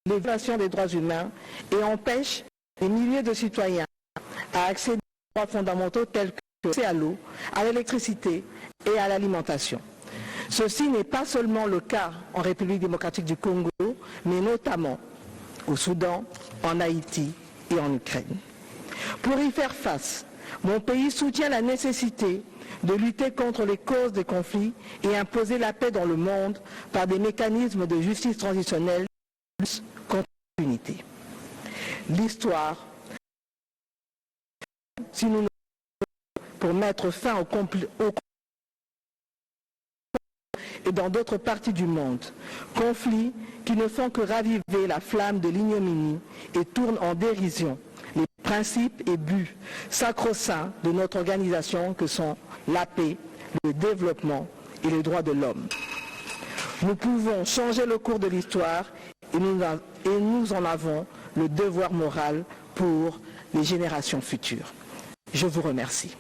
les violations des droits humains et empêche des milliers de citoyens à accéder aux droits fondamentaux tels que l'accès à l'eau, à l'électricité et à l'alimentation. Ceci n'est pas seulement le cas en République démocratique du Congo, mais notamment au Soudan, en Haïti et en Ukraine. Pour y faire face, mon pays soutient la nécessité de lutter contre les causes des conflits et imposer la paix dans le monde par des mécanismes de justice transitionnelle contre l'impunité. L'histoire, si nous ne pour mettre fin au conflit et dans d'autres parties du monde, conflits qui ne font que raviver la flamme de l'ignominie et tournent en dérision les principes et buts sacro-saints de notre organisation que sont la paix, le développement et les droits de l'homme. Nous pouvons changer le cours de l'histoire et nous en avons le devoir moral pour les générations futures. Je vous remercie.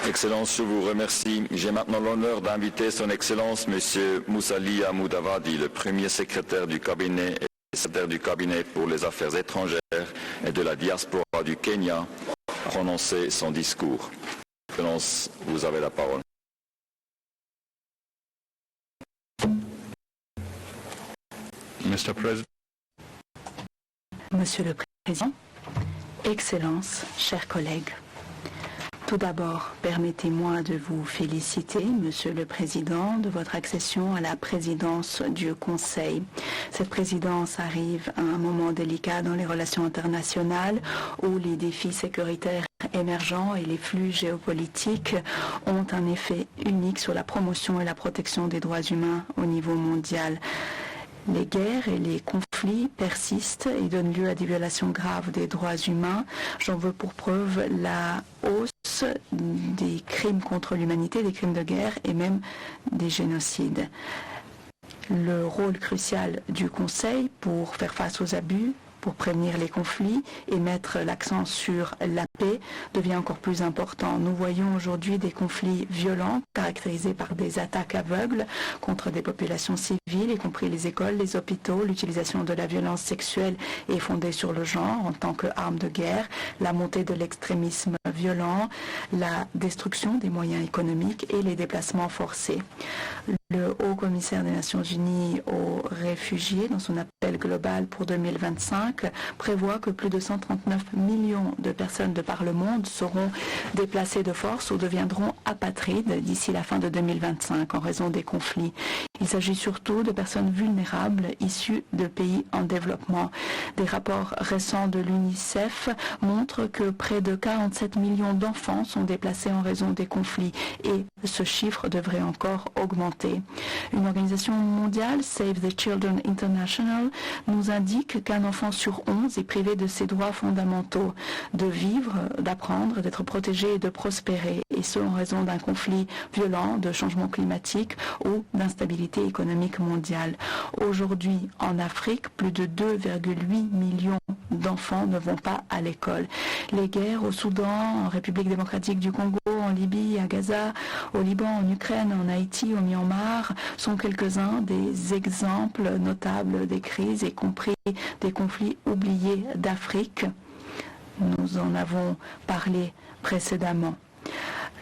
Excellence, je vous remercie. J'ai maintenant l'honneur d'inviter son Excellence M. Musalia Mudavadi, le premier secrétaire du cabinet et secrétaire du cabinet pour les affaires étrangères et de la diaspora du Kenya, à prononcer son discours. Excellence, vous avez la parole. Monsieur le Président, Excellences, chers collègues, tout d'abord, permettez-moi de vous féliciter, Monsieur le Président, de votre accession à la présidence du Conseil. Cette présidence arrive à un moment délicat dans les relations internationales où les défis sécuritaires émergents et les flux géopolitiques ont un effet unique sur la promotion et la protection des droits humains au niveau mondial. Les guerres et les conflits persistent et donnent lieu à des violations graves des droits humains. J'en veux pour preuve la hausse des crimes contre l'humanité, des crimes de guerre et même des génocides. Le rôle crucial du Conseil pour faire face aux abus, pour prévenir les conflits et mettre l'accent sur la paix devient encore plus important. Nous voyons aujourd'hui des conflits violents caractérisés par des attaques aveugles contre des populations civiles, y compris les écoles, les hôpitaux, l'utilisation de la violence sexuelle est fondée sur le genre en tant qu'arme de guerre, la montée de l'extrémisme violent, la destruction des moyens économiques et les déplacements forcés. Le Haut-Commissaire des Nations Unies aux réfugiés, dans son appel global pour 2025, prévoit que plus de 139 millions de personnes de par le monde seront déplacées de force ou deviendront apatrides d'ici la fin de 2025 en raison des conflits. Il s'agit surtout de personnes vulnérables issues de pays en développement. Des rapports récents de l'UNICEF montrent que près de 47 millions d'enfants sont déplacés en raison des conflits et ce chiffre devrait encore augmenter. Une organisation mondiale, Save the Children International, nous indique qu'un enfant sur 11 est privé de ses droits fondamentaux, de vivre, d'apprendre, d'être protégé et de prospérer, et ce en raison d'un conflit violent, de changement climatique ou d'instabilité économique mondiale. Aujourd'hui, en Afrique, plus de 2,8 millions d'enfants ne vont pas à l'école. Les guerres au Soudan, en République démocratique du Congo, en Libye, à Gaza, au Liban, en Ukraine, en Haïti, au Myanmar, sont quelques-uns des exemples notables des crises, y compris des conflits oubliés d'Afrique. Nous en avons parlé précédemment.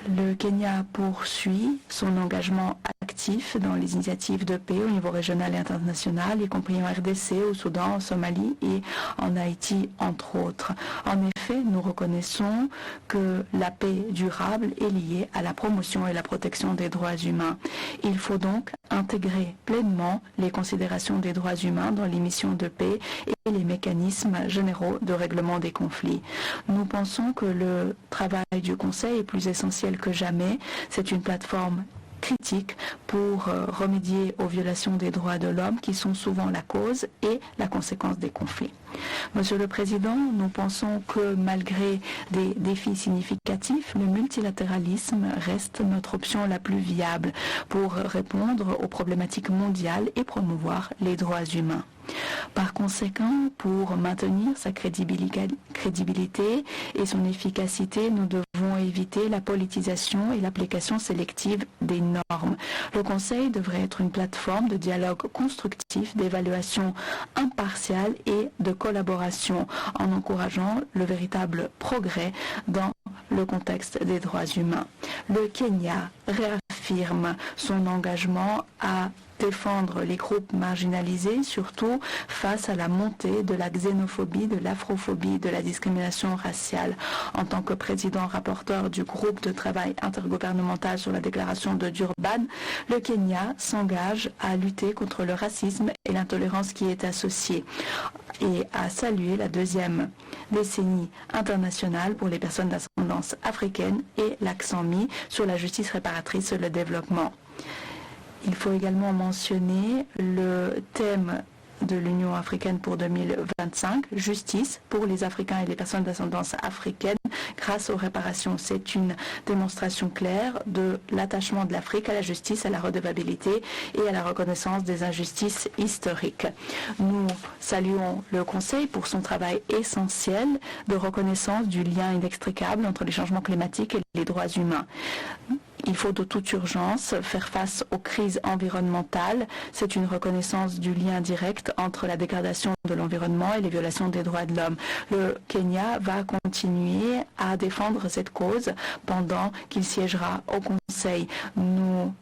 Le Kenya poursuit son engagement actif dans les initiatives de paix au niveau régional et international, y compris en RDC, au Soudan, en Somalie et en Haïti, entre autres. En effet, nous reconnaissons que la paix durable est liée à la promotion et la protection des droits humains. Il faut donc intégrer pleinement les considérations des droits humains dans les missions de paix et les mécanismes généraux de règlement des conflits. Nous pensons que le travail du Conseil est plus essentiel que jamais. C'est une plateforme critique pour remédier aux violations des droits de l'homme qui sont souvent la cause et la conséquence des conflits. Monsieur le Président, nous pensons que malgré des défis significatifs, le multilatéralisme reste notre option la plus viable pour répondre aux problématiques mondiales et promouvoir les droits humains. Par conséquent, pour maintenir sa crédibilité et son efficacité, nous devons éviter la politisation et l'application sélective des normes. Le Conseil devrait être une plateforme de dialogue constructif, d'évaluation impartiale et de collaboration en encourageant le véritable progrès dans le contexte des droits humains. Le Kenya réaffirme son engagement à défendre les groupes marginalisés, surtout face à la montée de la xénophobie, de l'afrophobie, de la discrimination raciale. En tant que président rapporteur du groupe de travail intergouvernemental sur la déclaration de Durban, le Kenya s'engage à lutter contre le racisme et l'intolérance qui est associée et à saluer la deuxième décennie internationale pour les personnes d'ascendance africaine et l'accent mis sur la justice réparatrice et le développement. Il faut également mentionner le thème de l'Union africaine pour 2025, justice pour les Africains et les personnes d'ascendance africaine grâce aux réparations. C'est une démonstration claire de l'attachement de l'Afrique à la justice, à la redevabilité et à la reconnaissance des injustices historiques. Nous saluons le Conseil pour son travail essentiel de reconnaissance du lien inextricable entre les changements climatiques et les droits humains. Il faut de toute urgence faire face aux crises environnementales. C'est une reconnaissance du lien direct entre la dégradation de l'environnement et les violations des droits de l'homme. Le Kenya va continuer à défendre cette cause pendant qu'il siégera au Conseil. Nous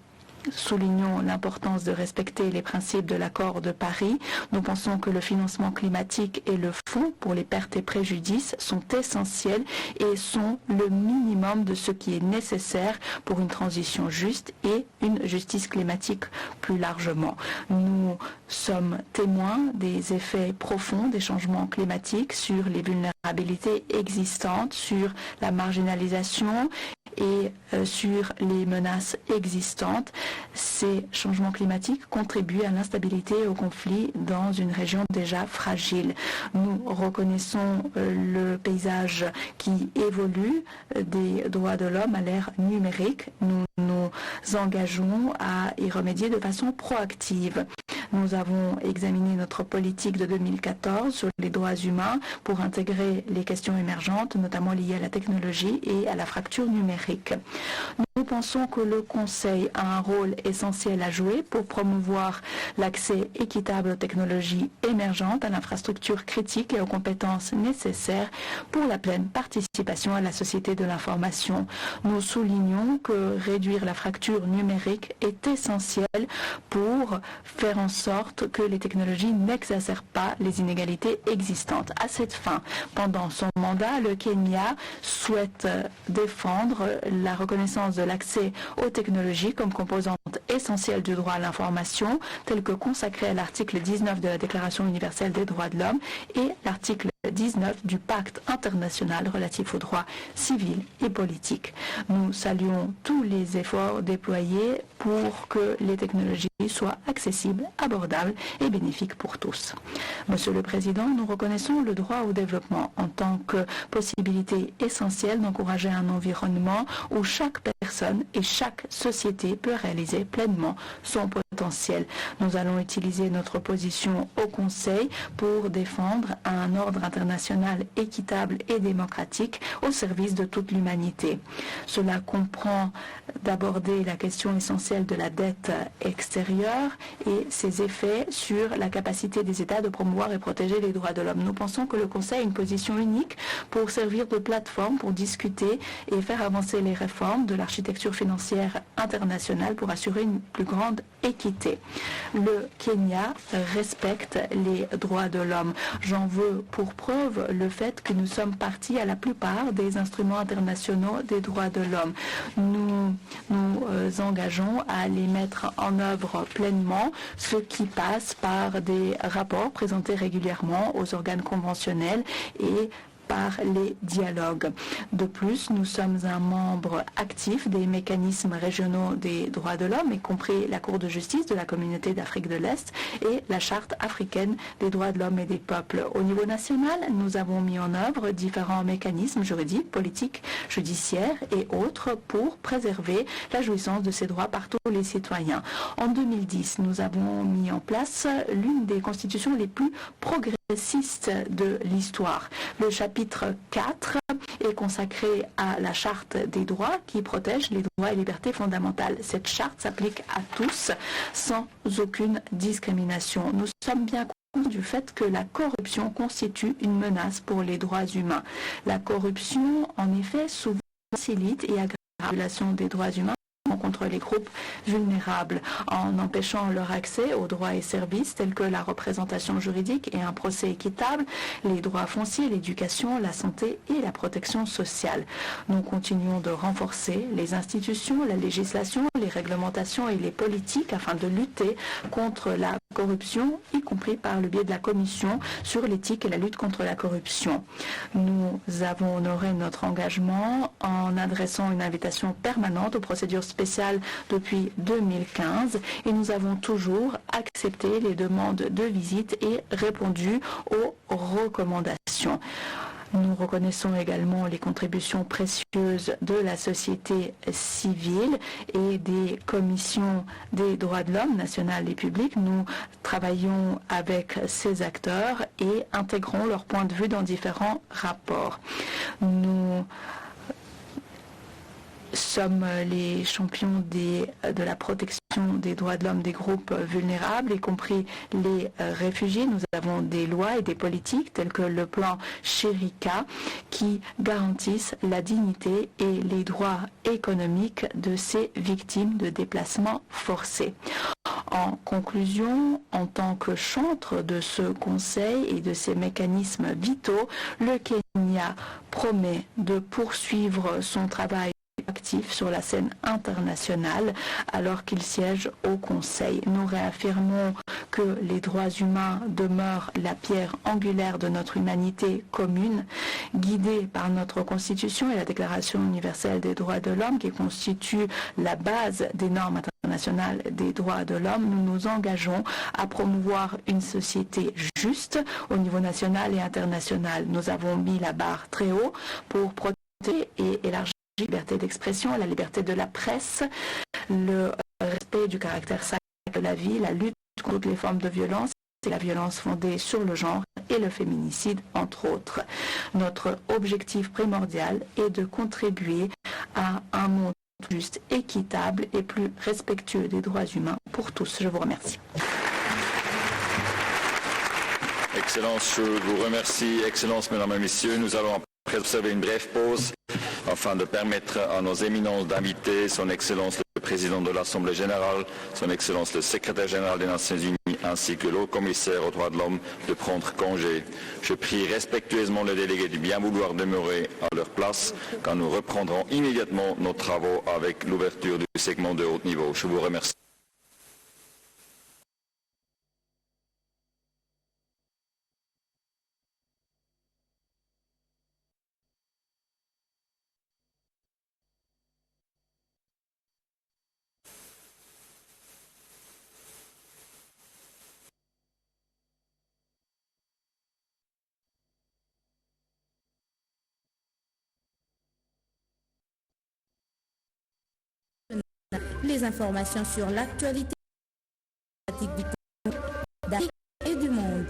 soulignons l'importance de respecter les principes de l'accord de Paris. Nous pensons que le financement climatique et le fonds pour les pertes et préjudices sont essentiels et sont le minimum de ce qui est nécessaire pour une transition juste et une justice climatique plus largement. Nous sommes témoins des effets profonds des changements climatiques sur les vulnérabilités existantes, sur la marginalisation et sur les menaces existantes. Ces changements climatiques contribuent à l'instabilité et au conflit dans une région déjà fragile. Nous reconnaissons le paysage qui évolue des droits de l'homme à l'ère numérique. Nous nous engageons à y remédier de façon proactive. Nous avons examiné notre politique de 2014 sur les droits humains pour intégrer les questions émergentes, notamment liées à la technologie et à la fracture numérique. Nous pensons que le Conseil a un rôle essentiel à jouer pour promouvoir l'accès équitable aux technologies émergentes, à l'infrastructure critique et aux compétences nécessaires pour la pleine participation à la société de l'information. Nous soulignons que réduire la fracture numérique est essentiel pour faire en sorte que les technologies n'exacerbent pas les inégalités existantes. À cette fin, pendant son mandat, le Kenya souhaite défendre la reconnaissance de l'accès aux technologies comme composante essentielle du droit à l'information, tel que consacré à l'article 19 de la Déclaration universelle des droits de l'homme et l'article 19 du pacte international relatif aux droits civils et politiques. Nous saluons tous les efforts déployés pour que les technologies soient accessibles, abordables et bénéfiques pour tous. Monsieur le Président, nous reconnaissons le droit au développement en tant que possibilité essentielle d'encourager un environnement où chaque personne et chaque société peut réaliser pleinement son potentiel. Nous allons utiliser notre position au Conseil pour défendre un ordre international équitable et démocratique au service de toute l'humanité. Cela comprend d'aborder la question essentielle de la dette extérieure et ses effets sur la capacité des États de promouvoir et protéger les droits de l'homme. Nous pensons que le Conseil a une position unique pour servir de plateforme pour discuter et faire avancer les réformes de l'architecture financière internationale pour assurer une plus grande équité. Le Kenya respecte les droits de l'homme. J'en veux pour preuve le fait que nous sommes partis à la plupart des instruments internationaux des droits de l'homme. Nous nous engageons à les mettre en œuvre pleinement, ce qui passe par des rapports présentés régulièrement aux organes conventionnels et par les dialogues. De plus, nous sommes un membre actif des mécanismes régionaux des droits de l'homme, y compris la Cour de justice de la Communauté d'Afrique de l'Est et la Charte africaine des droits de l'homme et des peuples. Au niveau national, nous avons mis en œuvre différents mécanismes juridiques, politiques, judiciaires et autres pour préserver la jouissance de ces droits par tous les citoyens. En 2010, nous avons mis en place l'une des constitutions les plus progressistes de l'histoire. Le chapitre 4 est consacré à la charte des droits qui protège les droits et libertés fondamentales. Cette charte s'applique à tous sans aucune discrimination. Nous sommes bien conscients du fait que la corruption constitue une menace pour les droits humains. La corruption, en effet, souvent facilite et aggrave la violation des droits humains contre les groupes vulnérables en empêchant leur accès aux droits et services tels que la représentation juridique et un procès équitable, les droits fonciers, l'éducation, la santé et la protection sociale. Nous continuons de renforcer les institutions, la législation, les réglementations et les politiques afin de lutter contre la corruption, y compris par le biais de la Commission sur l'éthique et la lutte contre la corruption. Nous avons honoré notre engagement en adressant une invitation permanente aux procédures spéciales depuis 2015 et nous avons toujours accepté les demandes de visite et répondu aux recommandations. Nous reconnaissons également les contributions précieuses de la société civile et des commissions des droits de l'homme nationales et publiques. Nous travaillons avec ces acteurs et intégrons leurs points de vue dans différents rapports. Nous sommes les champions de la protection des droits de l'homme des groupes vulnérables, y compris les réfugiés. Nous avons des lois et des politiques telles que le plan Sherika qui garantissent la dignité et les droits économiques de ces victimes de déplacements forcés. En conclusion, en tant que chantre de ce Conseil et de ces mécanismes vitaux, le Kenya promet de poursuivre son travail actif sur la scène internationale alors qu'il siège au Conseil. Nous réaffirmons que les droits humains demeurent la pierre angulaire de notre humanité commune, guidée par notre Constitution et la Déclaration universelle des droits de l'homme qui constitue la base des normes internationales des droits de l'homme. Nous nous engageons à promouvoir une société juste au niveau national et international. Nous avons mis la barre très haut pour protéger et élargir la liberté d'expression, la liberté de la presse, le respect du caractère sacré de la vie, la lutte contre toutes les formes de violence et la violence fondée sur le genre et le féminicide, entre autres. Notre objectif primordial est de contribuer à un monde juste, équitable et plus respectueux des droits humains pour tous. Je vous remercie. Excellence, je vous remercie. Excellence, mesdames et messieurs, nous allons après observer une brève pause afin de permettre à nos éminences d'inviter son Excellence le Président de l'Assemblée générale, son Excellence le Secrétaire général des Nations Unies ainsi que le Haut-Commissaire aux droits de l'homme de prendre congé. Je prie respectueusement les délégués du bien vouloir demeurer à leur place quand nous reprendrons immédiatement nos travaux avec l'ouverture du segment de haut niveau. Je vous remercie. Les informations sur l'actualité d'Afrique et du monde.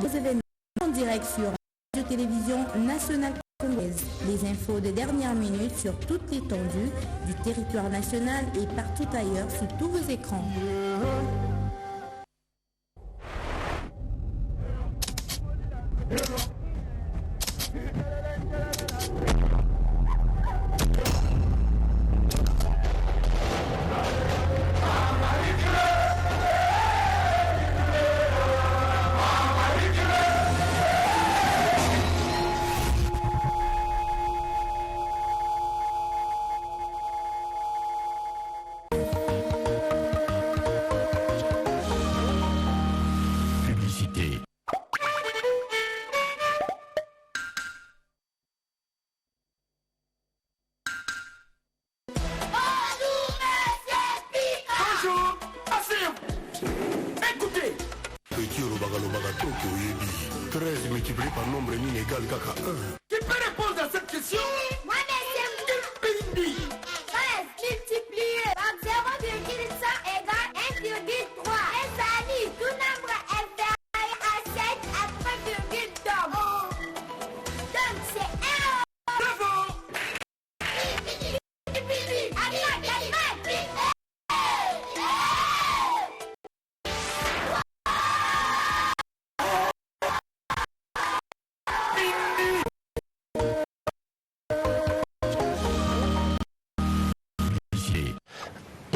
Les événements en direct sur Radio-Télévision Nationale Congolaise. Les infos de dernière minute sur toute l'étendue du territoire national et partout ailleurs sur tous vos écrans. 13 multiplié par nombre min égale caca 1. Qui peut répondre à cette question? Moi, Quel pays? 13 multiplié par 0,100 égale 1,3. Les amis, tout nombre inférieur à 7 après virgule donc. Donc c'est 1. Bravo!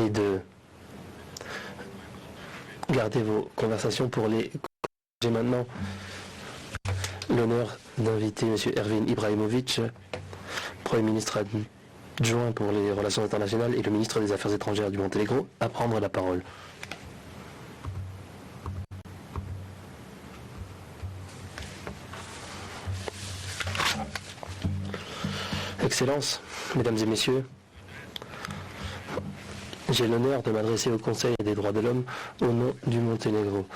Et de garder vos conversations pour les... J'ai maintenant l'honneur d'inviter M. Ervin Ibrahimovic, Premier ministre adjoint pour les relations internationales et le ministre des Affaires étrangères du Monténégro, à prendre la parole. Excellences, Mesdames et Messieurs, j'ai l'honneur de m'adresser au Conseil des droits de l'homme au nom du Monténégro.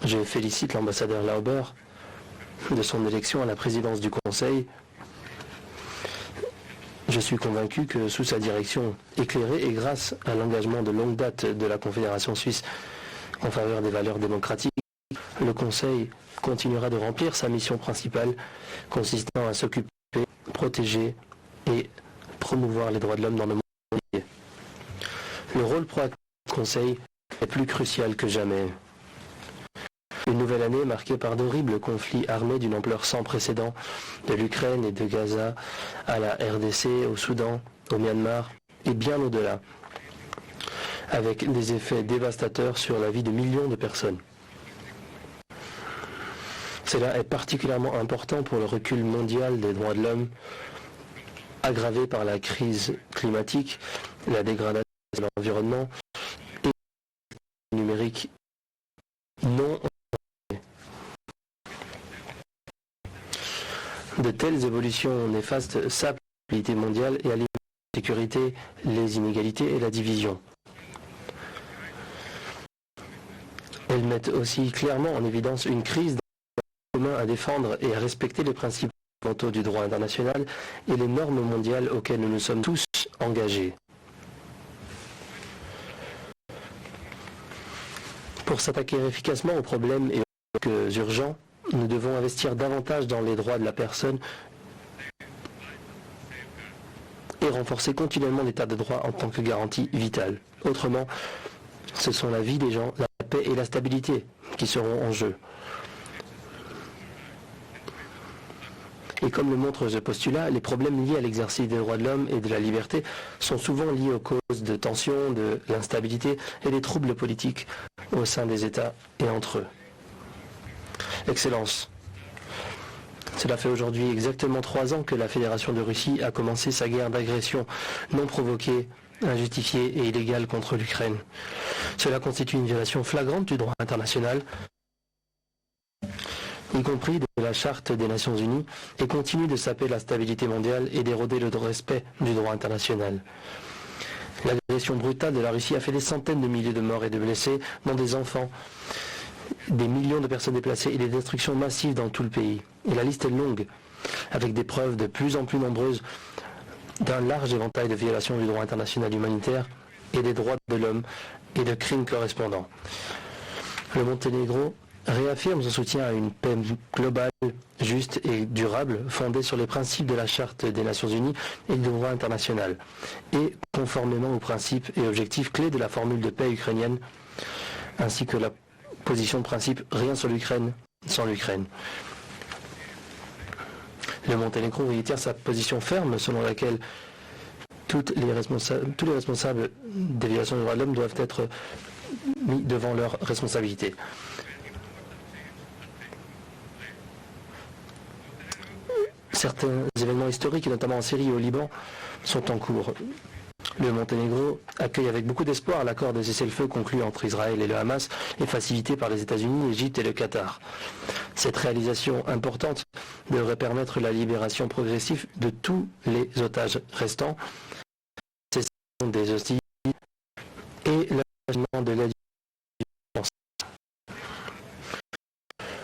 Je félicite l'ambassadeur Lauber de son élection à la présidence du Conseil. Je suis convaincu que sous sa direction éclairée et grâce à l'engagement de longue date de la Confédération suisse en faveur des valeurs démocratiques, le Conseil continuera de remplir sa mission principale consistant à s'occuper, protéger et promouvoir les droits de l'homme dans le monde entier. Le rôle proactif du Conseil est plus crucial que jamais. Une nouvelle année marquée par d'horribles conflits armés d'une ampleur sans précédent, de l'Ukraine et de Gaza à la RDC, au Soudan, au Myanmar et bien au-delà, avec des effets dévastateurs sur la vie de millions de personnes. Cela est particulièrement important pour le recul mondial des droits de l'homme, aggravé par la crise climatique, la dégradation de l'environnement et le numérique non. De telles évolutions néfastes sapent la stabilité mondiale et alimentent la sécurité, les inégalités et la division. Elles mettent aussi clairement en évidence une crise commun à défendre et à respecter les principes fondamentaux du droit international et les normes mondiales auxquelles nous nous sommes tous engagés. Pour s'attaquer efficacement aux problèmes et aux risques urgents, nous devons investir davantage dans les droits de la personne et renforcer continuellement l'état de droit en tant que garantie vitale. Autrement, ce sont la vie des gens, la paix et la stabilité qui seront en jeu. Et comme le montre ce postulat, les problèmes liés à l'exercice des droits de l'homme et de la liberté sont souvent liés aux causes de tensions, de l'instabilité et des troubles politiques au sein des États et entre eux. Excellences, cela fait aujourd'hui exactement 3 ans que la Fédération de Russie a commencé sa guerre d'agression non provoquée, injustifiée et illégale contre l'Ukraine. Cela constitue une violation flagrante du droit international, y compris de la Charte des Nations Unies, et continue de saper la stabilité mondiale et d'éroder le respect du droit international. L'agression brutale de la Russie a fait des centaines de milliers de morts et de blessés, dont des enfants, des millions de personnes déplacées et des destructions massives dans tout le pays. Et la liste est longue, avec des preuves de plus en plus nombreuses d'un large éventail de violations du droit international humanitaire et des droits de l'homme et de crimes correspondants. Le Monténégro réaffirme son soutien à une paix globale, juste et durable, fondée sur les principes de la Charte des Nations Unies et du droit international, et conformément aux principes et objectifs clés de la formule de paix ukrainienne, ainsi que la position de principe « rien sur l'Ukraine sans l'Ukraine ». Le Monténégro réitère sa position ferme selon laquelle tous les responsables des violations des droits de l'homme doivent être mis devant leurs responsabilités. Certains événements historiques, notamment en Syrie et au Liban, sont en cours. Le Monténégro accueille avec beaucoup d'espoir l'accord de cessez-le-feu conclu entre Israël et le Hamas et facilité par les États-Unis, l'Égypte et le Qatar. Cette réalisation importante devrait permettre la libération progressive de tous les otages restants, la cessation des hostilités et l'achèvement de l'aide.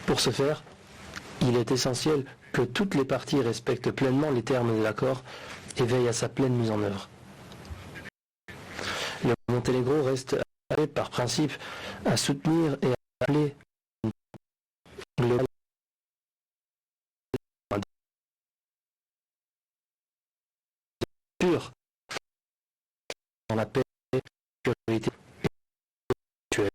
Pour Pour ce faire, il est essentiel que toutes les parties respectent pleinement les termes de l'accord et veillent à sa pleine mise en œuvre. Le Monténégro reste par principe à soutenir et à appeler le pur dans la paix, la sécurité actuelle.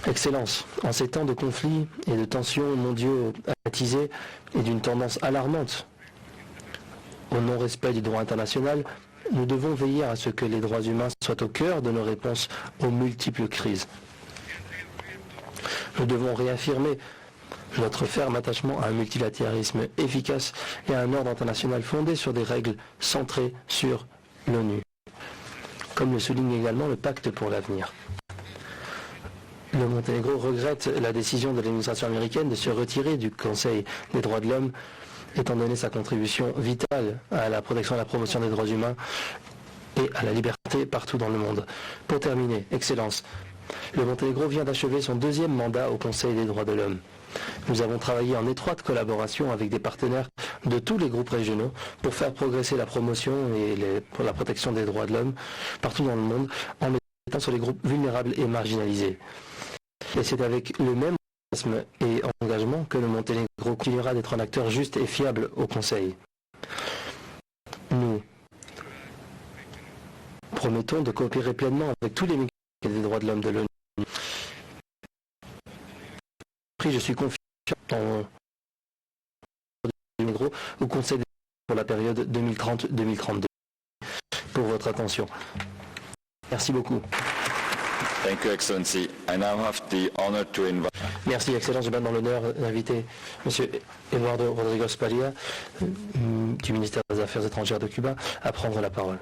Excellence, en ces temps de conflits et de tensions mondiaux attisés et d'une tendance alarmante au non-respect du droit international, nous devons veiller à ce que les droits humains soient au cœur de nos réponses aux multiples crises. Nous devons réaffirmer notre ferme attachement à un multilatéralisme efficace et à un ordre international fondé sur des règles centrées sur l'ONU, comme le souligne également le Pacte pour l'avenir. Le Monténégro regrette la décision de l'administration américaine de se retirer du Conseil des droits de l'homme, étant donné sa contribution vitale à la protection et à la promotion des droits humains et à la liberté partout dans le monde. Pour terminer, Excellence, le Monténégro vient d'achever son deuxième mandat au Conseil des droits de l'homme. Nous avons travaillé en étroite collaboration avec des partenaires de tous les groupes régionaux pour faire progresser la promotion et pour la protection des droits de l'homme partout dans le monde en mettant sur les groupes vulnérables et marginalisés. Et c'est avec le même enthousiasme et engagement que le Monténégro continuera d'être un acteur juste et fiable au Conseil. Nous promettons de coopérer pleinement avec tous les mécanismes des droits de l'homme de l'ONU. Je suis confiant dans le Monténégro au Conseil des pour la période 2030-2032. Pour votre attention. Merci beaucoup. Thank you, Excellency. I now have the honor to invite... Merci, Excellence. J'ai maintenant l'honneur d'inviter M. Eduardo Rodriguez Paria, du ministère des Affaires étrangères de Cuba, à prendre la parole.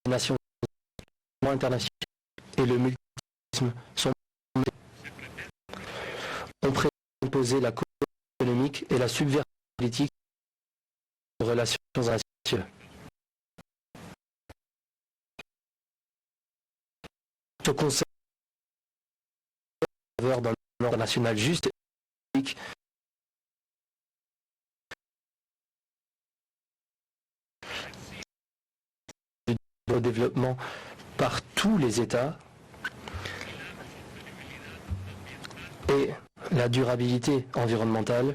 Les nations internationales et le multilatéralisme sont ont préimposé la cohésion économique et la subversion politique des relations internationales. Ce conseil dans le monde international juste et politique au développement par tous les États et la durabilité environnementale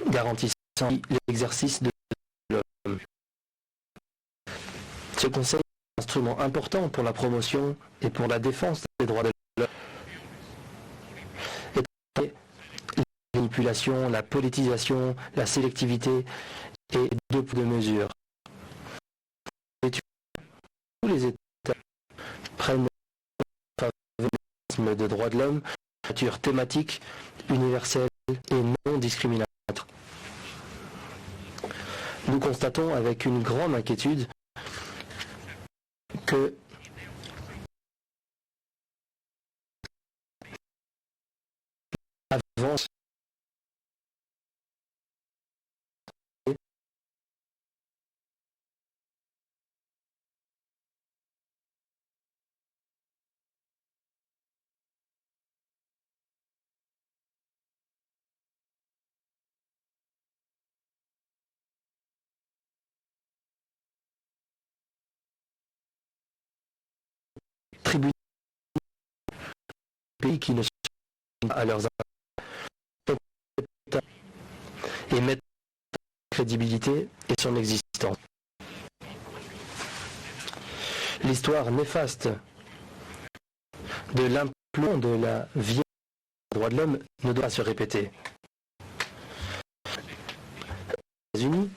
garantissant l'exercice de l'homme. Ce conseil est un instrument important pour la promotion et pour la défense des droits de l'homme. Et la manipulation, la politisation, la sélectivité et deux mesures. Tous les États prennent le de droits de l'homme, nature thématique, universelle et non discriminatoire. Nous constatons avec une grande inquiétude que avance tribunaux pays qui ne sont pas à leurs et mettent en crédibilité et son existence. L'histoire néfaste de l'implosion de la vie des droits de l'homme ne doit pas se répéter. Les États-Unis,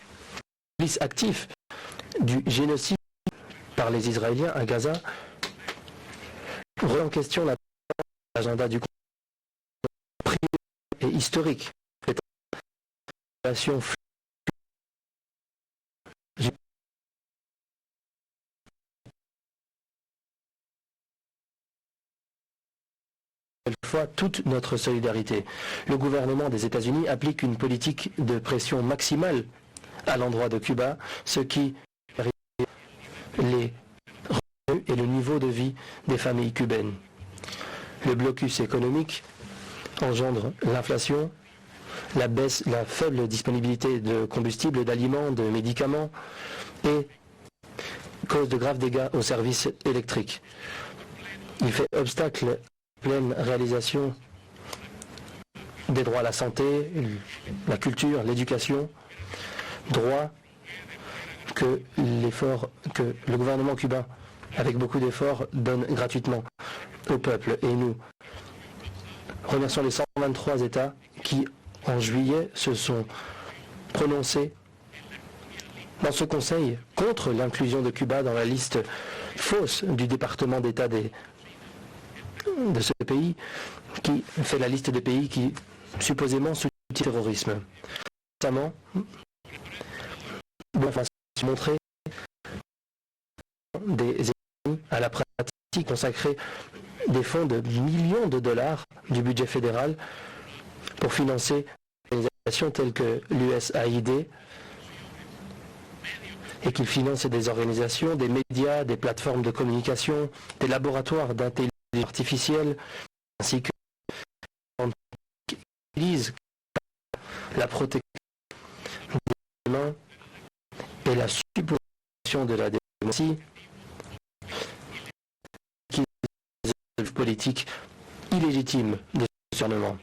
complices actifs du génocide par les Israéliens à Gaza, remet en question l'agenda du privé et historique. fois toute notre solidarité. Le gouvernement des États-Unis applique une politique de pression maximale à l'endroit de Cuba, ce qui réduit les revenus et le niveau de vie des familles cubaines. Le blocus économique engendre l'inflation, la faible disponibilité de combustible, d'aliments, de médicaments et cause de graves dégâts aux services électriques. Il fait obstacle à la pleine réalisation des droits à la santé, la culture, l'éducation, droits que le gouvernement cubain, avec beaucoup d'efforts, donne gratuitement au peuple. Et nous remercions les 123 États qui, en juillet, se sont prononcés dans ce Conseil contre l'inclusion de Cuba dans la liste fausse du département d'État de ce pays, qui fait la liste des pays qui supposément soutiennent le terrorisme. Récemment, on va montrer des États-Unis à la pratique consacrer des fonds de millions de dollars du budget fédéral pour financer des organisations telles que l'USAID et qu'il finance des organisations, des médias, des plateformes de communication, des laboratoires d'intelligence artificielle, ainsi que la protection des humains et la suppression de la démocratie, qui est une politique illégitime de ce gouvernement.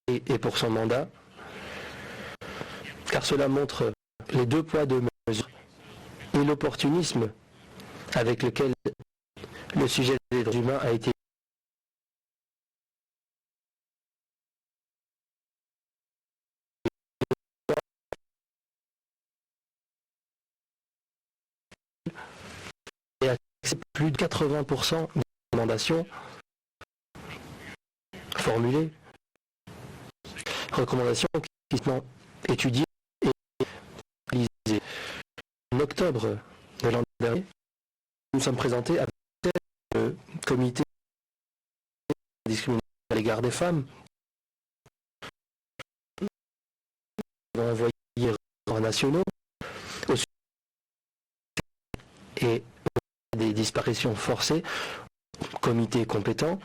Et pour son mandat, car cela montre les deux poids, deux mesures et l'opportunisme avec lequel le sujet des droits humains a été et accepté plus de 80% des recommandations formulées, recommandations qui sont étudiées et réalisées. En octobre de l'an dernier, nous sommes présentés avec le comité de discrimination à l'égard des femmes. Nous avons envoyé des rapports nationaux au sujet et des disparitions forcées, comité compétent,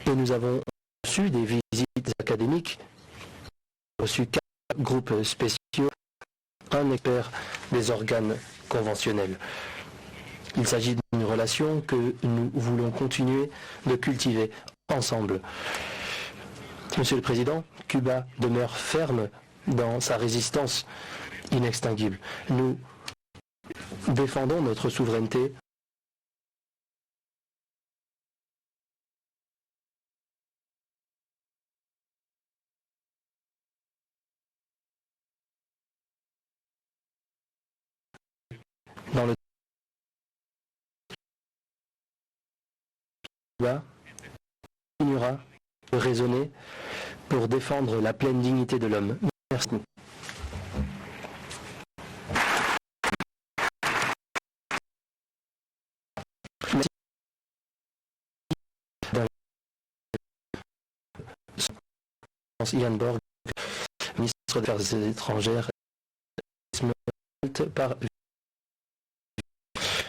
et nous avons reçu des visites académiques, reçu 4 groupes spéciaux, un expert des organes conventionnels. Il s'agit d'une relation que nous voulons continuer de cultiver ensemble. Monsieur le Président, Cuba demeure ferme dans sa résistance inextinguible. Nous défendons notre souveraineté dans le Cuba continuera de raisonner pour défendre la pleine dignité de l'homme. Merci. Ian Borg, ministre des Affaires étrangères, par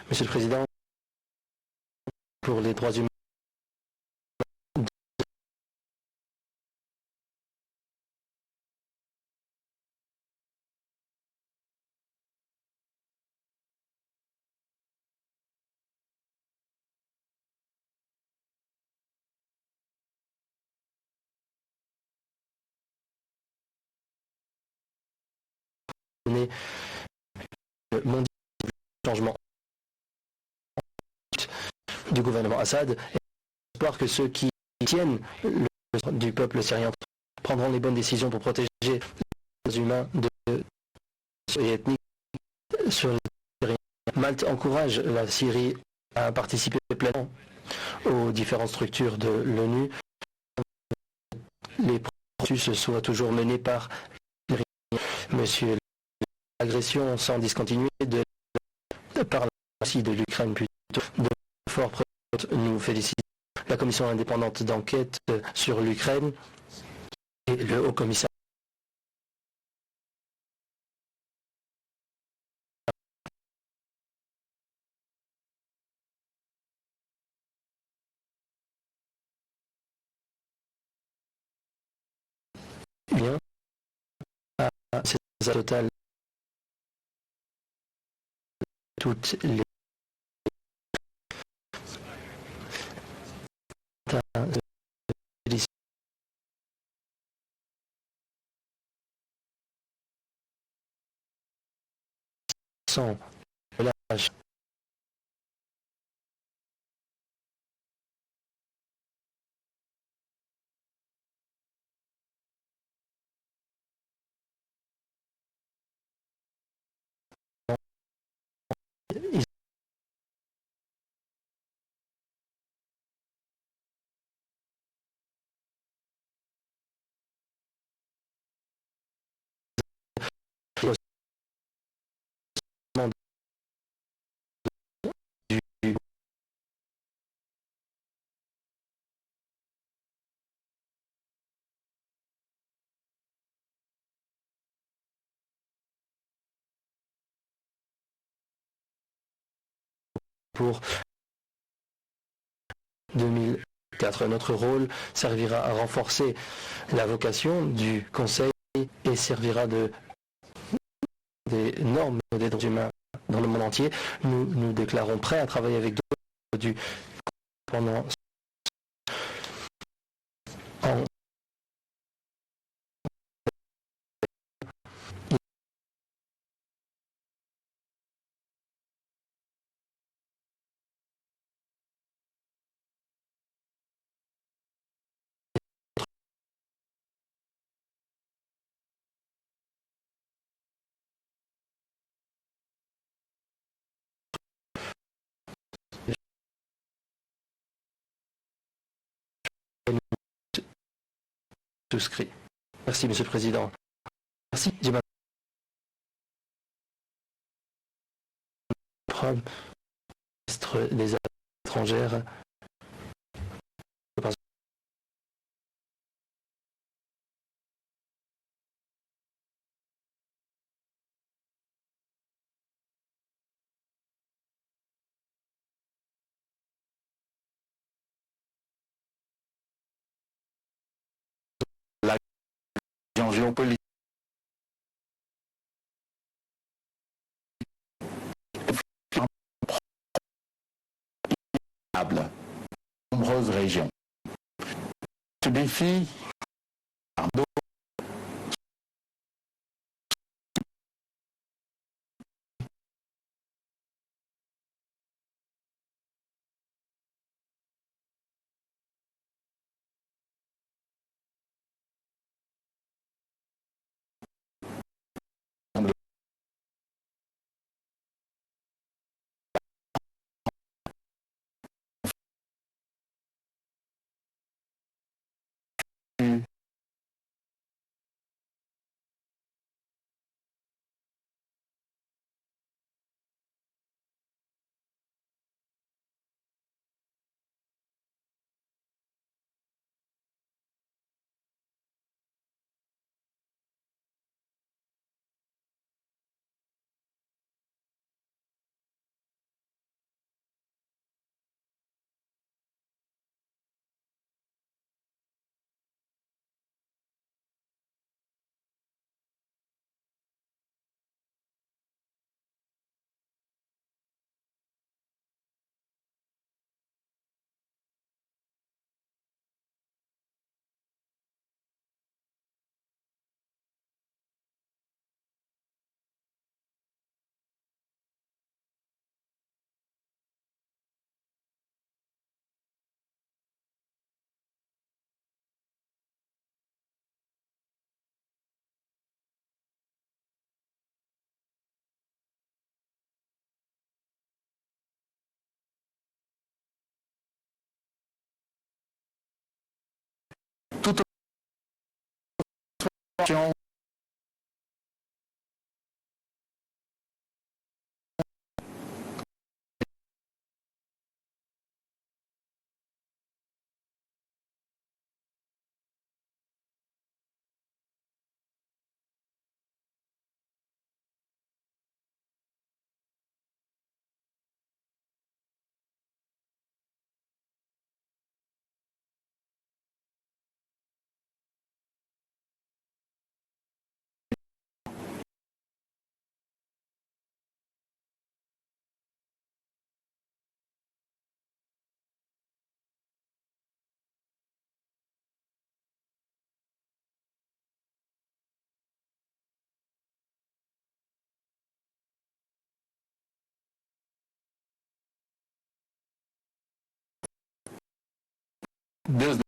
Monsieur le Président, pour les droits humains, mondial du changement du gouvernement Assad et l'espoir que ceux qui tiennent le du peuple syrien prendront les bonnes décisions pour protéger les droits humains et ethniques sur les Syriens. Malte encourage la Syrie à participer pleinement aux différentes structures de l'ONU. Les processus soient toujours menés par les Syriens. Monsieur, l'agression sans discontinuer par la Russie de l'Ukraine plutôt de fort présente. Nous félicitons la commission indépendante d'enquête sur l'Ukraine et le haut commissaire. Bien, c'est total toutes les sans relâche. Pour 2004. Notre rôle servira à renforcer la vocation du Conseil et servira des normes des droits humains dans le monde entier. Nous nous déclarons prêts à travailler avec d'autres pendant souscrit. Merci, Monsieur le Président. Merci. Ministre des Affaires étrangères. La géopolitique de nombreuses régions. Ce défi toute 2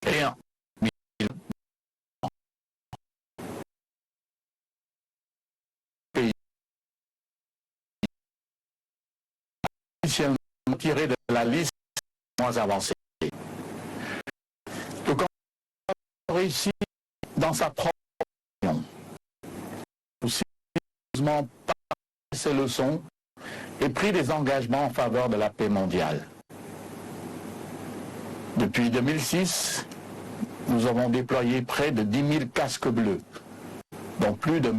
et en pays initialement tiré de la liste moins avancée. Le Cambodge réussit dans sa propre opinion. Aussi, sérieusement pas ses leçons et pris des engagements en faveur de la paix mondiale. Depuis 2006, nous avons déployé près de 10 000 casques bleus, dont plus de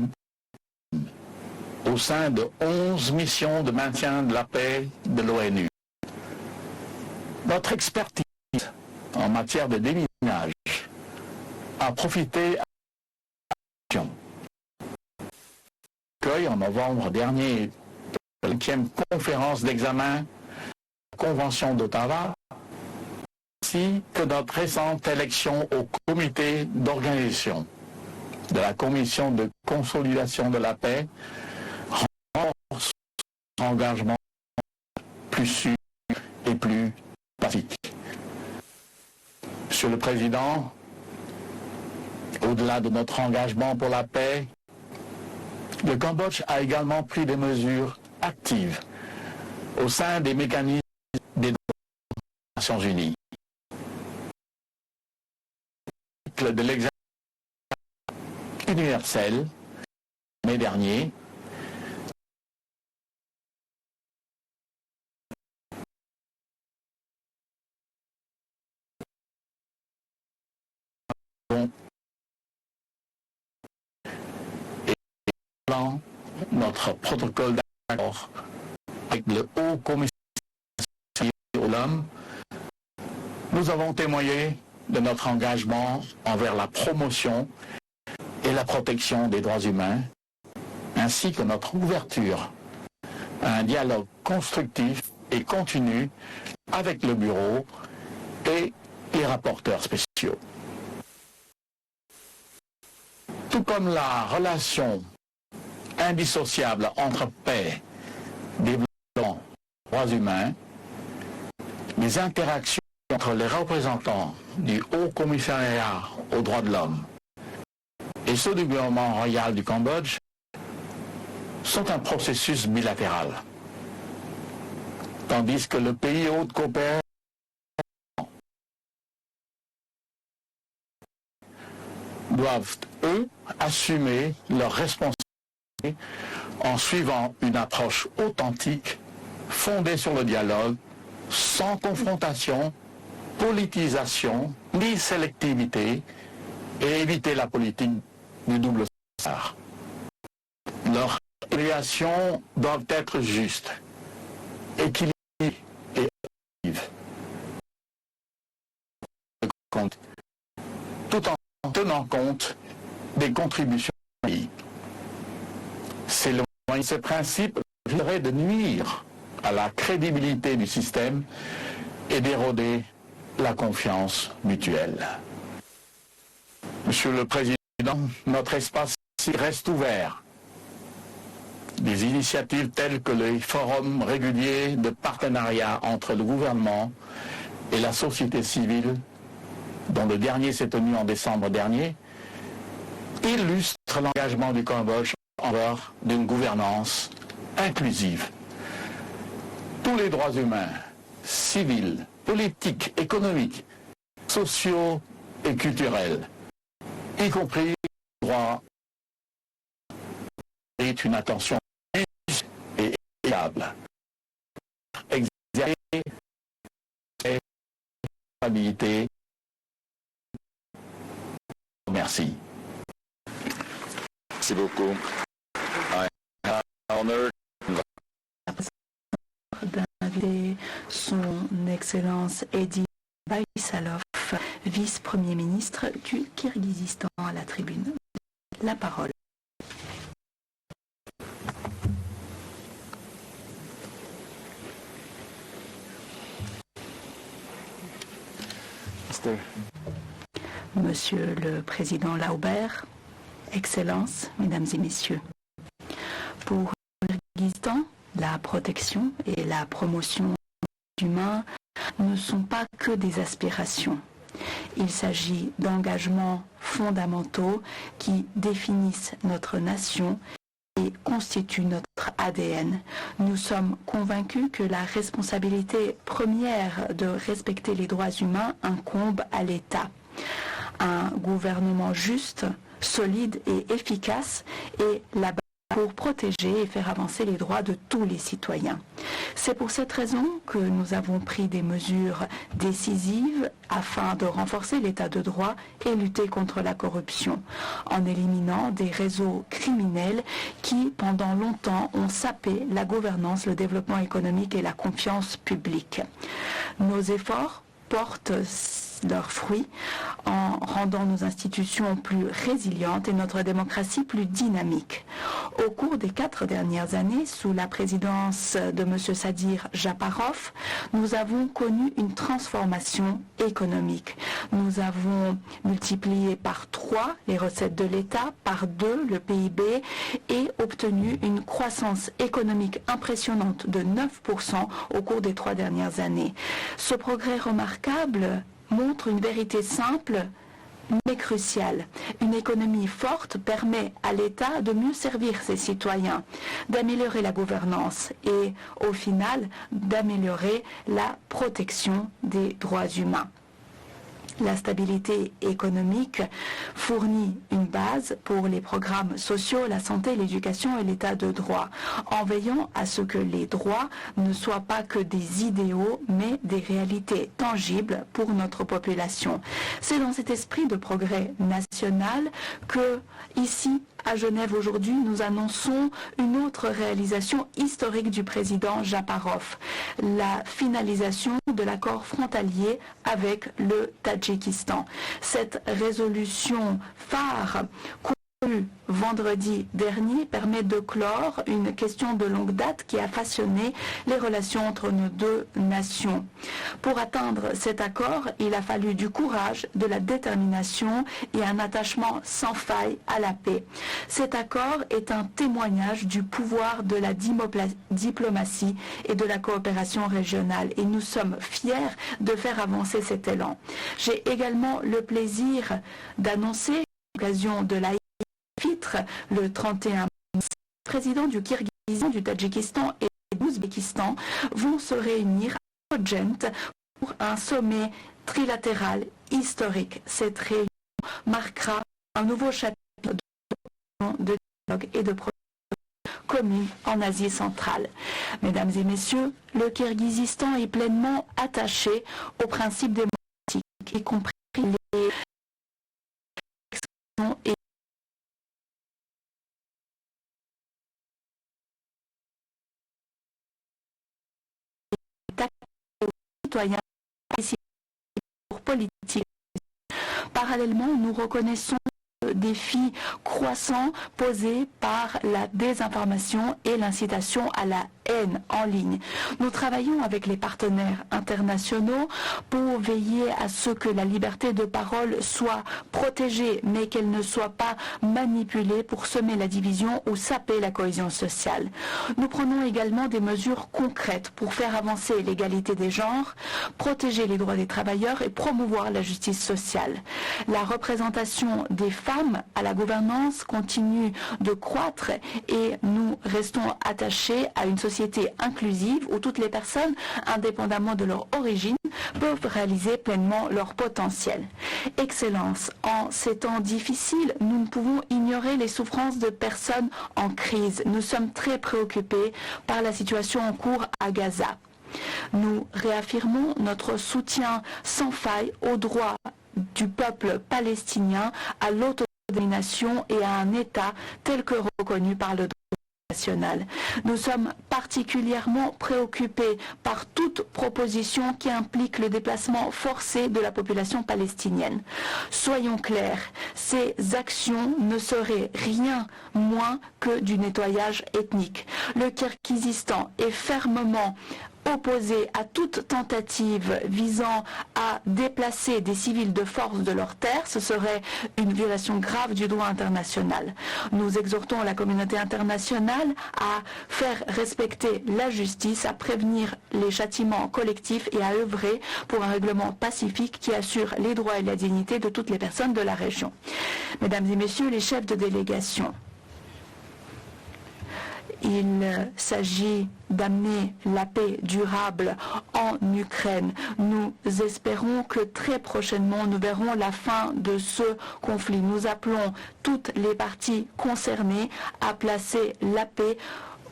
au sein de 11 missions de maintien de la paix de l'ONU. Notre expertise en matière de déminage a profité à l'action. L'accueil en novembre dernier de la 5e conférence d'examen de la Convention d'Ottawa, ainsi que notre récente élection au comité d'organisation de la Commission de consolidation de la paix renforce son engagement plus sûr et plus pacifique. Monsieur le Président, au-delà de notre engagement pour la paix, le Cambodge a également pris des mesures actives au sein des mécanismes des Nations Unies. De l'examen universel, mai dernier, notre protocole d'accord avec le Haut Commissaire aux l'homme, nous avons témoigné de notre engagement envers la promotion et la protection des droits humains, ainsi que notre ouverture à un dialogue constructif et continu avec le Bureau et les rapporteurs spéciaux. Tout comme la relation indissociable entre paix, développement et droits humains, les interactions entre les représentants du Haut Commissariat aux droits de l'homme et ceux du gouvernement royal du Cambodge sont un processus bilatéral, tandis que le pays hôte coopère doivent, eux, assumer leurs responsabilités en suivant une approche authentique, fondée sur le dialogue, sans confrontation, politisation, ni sélectivité, et éviter la politique du double standard. Leurs évaluations doivent être justes, équilibrées et objectives, tout en tenant compte des contributions du pays. Ces principes risqueraient de nuire à la crédibilité du système et d'éroder la confiance mutuelle. Monsieur le Président, notre espace reste ouvert. Des initiatives telles que les forums réguliers de partenariat entre le gouvernement et la société civile, dont le dernier s'est tenu en décembre dernier, illustrent l'engagement du Cambodge en faveur d'une gouvernance inclusive. Tous les droits humains, civils, politiques, économiques, sociaux et culturels, y compris les droits, méritent une attention juste et équitable. Exercer la responsabilité. Merci. Merci beaucoup. D'inviter son Excellence Edi Baisalov, vice-premier ministre du Kirghizistan, à la tribune. La parole. Monsieur le Président Laubert, Excellences, Mesdames et Messieurs, pour le Kirghizistan, la protection et la promotion des droits humains ne sont pas que des aspirations. Il s'agit d'engagements fondamentaux qui définissent notre nation et constituent notre ADN. Nous sommes convaincus que la responsabilité première de respecter les droits humains incombe à l'État. Un gouvernement juste, solide et efficace est la base pour protéger et faire avancer les droits de tous les citoyens. C'est pour cette raison que nous avons pris des mesures décisives afin de renforcer l'état de droit et lutter contre la corruption, en éliminant des réseaux criminels qui, pendant longtemps, ont sapé la gouvernance, le développement économique et la confiance publique. Nos efforts portent leurs fruits en rendant nos institutions plus résilientes et notre démocratie plus dynamique. Au cours des 4 dernières années, sous la présidence de M. Sadir Japarov, nous avons connu une transformation économique. Nous avons multiplié par 3 les recettes de l'État, par 2 le PIB et obtenu une croissance économique impressionnante de 9% au cours des 3 dernières années. Ce progrès remarquable montre une vérité simple mais cruciale. Une économie forte permet à l'État de mieux servir ses citoyens, d'améliorer la gouvernance et, au final, d'améliorer la protection des droits humains. La stabilité économique fournit une base pour les programmes sociaux, la santé, l'éducation et l'état de droit, en veillant à ce que les droits ne soient pas que des idéaux, mais des réalités tangibles pour notre population. C'est dans cet esprit de progrès national que, ici, à Genève aujourd'hui, nous annonçons une autre réalisation historique du président Japarov, la finalisation de l'accord frontalier avec le Tadjikistan. Cette résolution phare conçue vendredi dernier permet de clore une question de longue date qui a façonné les relations entre nos deux nations. Pour atteindre cet accord, il a fallu du courage, de la détermination et un attachement sans faille à la paix. Cet accord est un témoignage du pouvoir de la diplomatie et de la coopération régionale et nous sommes fiers de faire avancer cet élan. J'ai également le plaisir d'annoncer, à l'occasion de la le 31 mars, le président du Kirghizistan, du Tadjikistan et de l'Ouzbékistan vont se réunir à Tashkent pour un sommet trilatéral historique. Cette réunion marquera un nouveau chapitre de dialogue et de protection commune en Asie centrale. Mesdames et messieurs, le Kirghizistan est pleinement attaché aux principes démocratiques, y compris les et citoyens pour politique. Parallèlement, nous reconnaissons le défi croissant posé par la désinformation et l'incitation à la haine en ligne. Nous travaillons avec les partenaires internationaux pour veiller à ce que la liberté de parole soit protégée, mais qu'elle ne soit pas manipulée pour semer la division ou saper la cohésion sociale. Nous prenons également des mesures concrètes pour faire avancer l'égalité des genres, protéger les droits des travailleurs et promouvoir la justice sociale. La représentation des femmes à la gouvernance continue de croître et nous restons attachés à une société inclusive où toutes les personnes, indépendamment de leur origine, peuvent réaliser pleinement leur potentiel. Excellence, en ces temps difficiles, nous ne pouvons ignorer les souffrances de personnes en crise. Nous sommes très préoccupés par la situation en cours à Gaza. Nous réaffirmons notre soutien sans faille aux droits du peuple palestinien, à l'autodétermination et à un État tel que reconnu par le droit national. Nous sommes particulièrement préoccupés par toute proposition qui implique le déplacement forcé de la population palestinienne. Soyons clairs, ces actions ne seraient rien moins que du nettoyage ethnique. Le Kirghizistan est fermement opposés à toute tentative visant à déplacer des civils de force de leur terre. Ce serait une violation grave du droit international. Nous exhortons la communauté internationale à faire respecter la justice, à prévenir les châtiments collectifs et à œuvrer pour un règlement pacifique qui assure les droits et la dignité de toutes les personnes de la région. Mesdames et messieurs les chefs de délégation, il s'agit d'amener la paix durable en Ukraine. Nous espérons que très prochainement, nous verrons la fin de ce conflit. Nous appelons toutes les parties concernées à placer la paix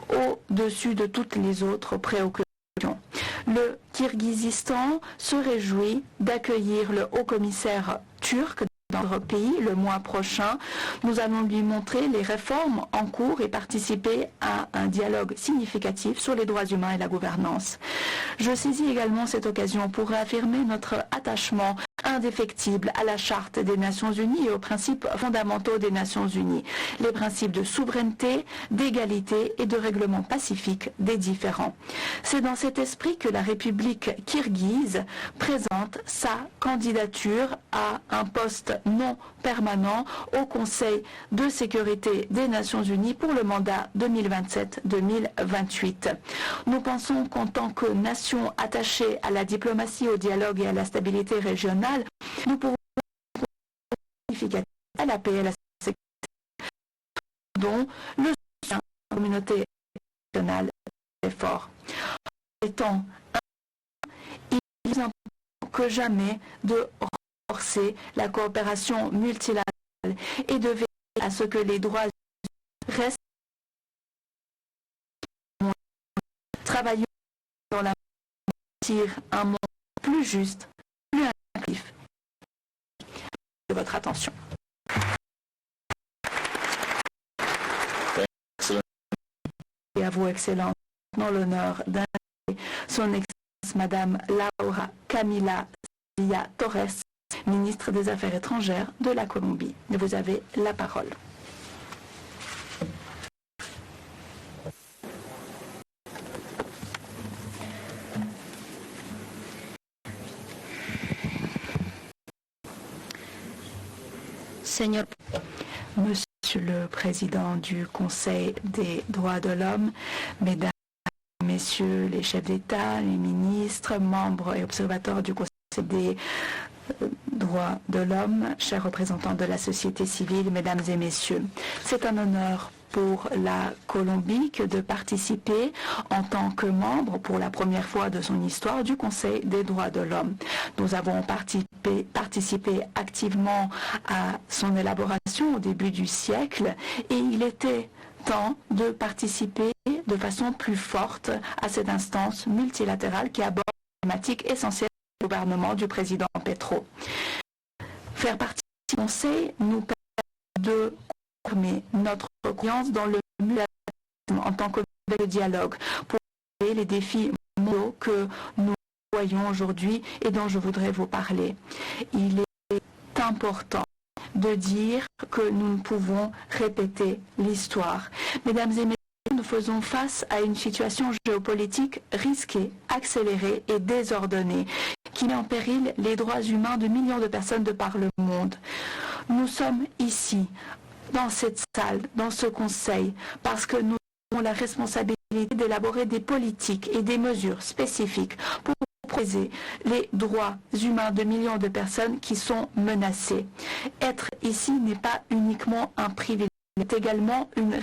au-dessus de toutes les autres préoccupations. Le Kirghizistan se réjouit d'accueillir le haut-commissaire turc dans notre pays le mois prochain. Nous allons lui montrer les réformes en cours et participer à un dialogue significatif sur les droits humains et la gouvernance. Je saisis également cette occasion pour réaffirmer notre attachement indéfectible à la Charte des Nations Unies et aux principes fondamentaux des Nations Unies, les principes de souveraineté, d'égalité et de règlement pacifique des différends. C'est dans cet esprit que la République kirghize présente sa candidature à un poste non permanent au Conseil de sécurité des Nations Unies pour le mandat 2027-2028. Nous pensons qu'en tant que nation attachée à la diplomatie, au dialogue et à la stabilité régionale, nous pouvons significatif à la paix et à la sécurité, dont le soutien de la communauté internationale est fort. En étant il est plus important que jamais de renforcer la coopération multilatérale et de veiller à ce que les droits restent. Travaillons dans la un monde plus juste, plus inclusif. De votre attention. Et à vous, Excellence, dans l'honneur d'inviter son Excellence Madame Laura Camila Silva Torres, ministre des Affaires étrangères de la Colombie. Vous avez la parole. Monsieur le Président du Conseil des droits de l'homme, Mesdames et Messieurs les chefs d'État, les ministres, membres et observateurs du Conseil des droits de l'homme, chers représentants de la société civile, Mesdames et Messieurs, c'est un honneur pour la Colombie que de participer en tant que membre pour la première fois de son histoire du Conseil des droits de l'homme. Nous avons participé activement à son élaboration au début du siècle et il était temps de participer de façon plus forte à cette instance multilatérale qui aborde les thématiques essentielles du gouvernement du président Petro. Faire partie du Conseil nous permet de confirmer notre confiance dans le multilatéralisme en tant que dialogue pour les défis mondiaux que nous voyons aujourd'hui et dont je voudrais vous parler. Il est important de dire que nous ne pouvons répéter l'histoire. Mesdames et messieurs, nous faisons face à une situation géopolitique risquée, accélérée et désordonnée qui met en péril les droits humains de millions de personnes de par le monde. Nous sommes ici, dans cette salle, dans ce conseil, parce que nous avons la responsabilité d'élaborer des politiques et des mesures spécifiques pour protéger les droits humains de millions de personnes qui sont menacées. Être ici n'est pas uniquement un privilège, c'est également une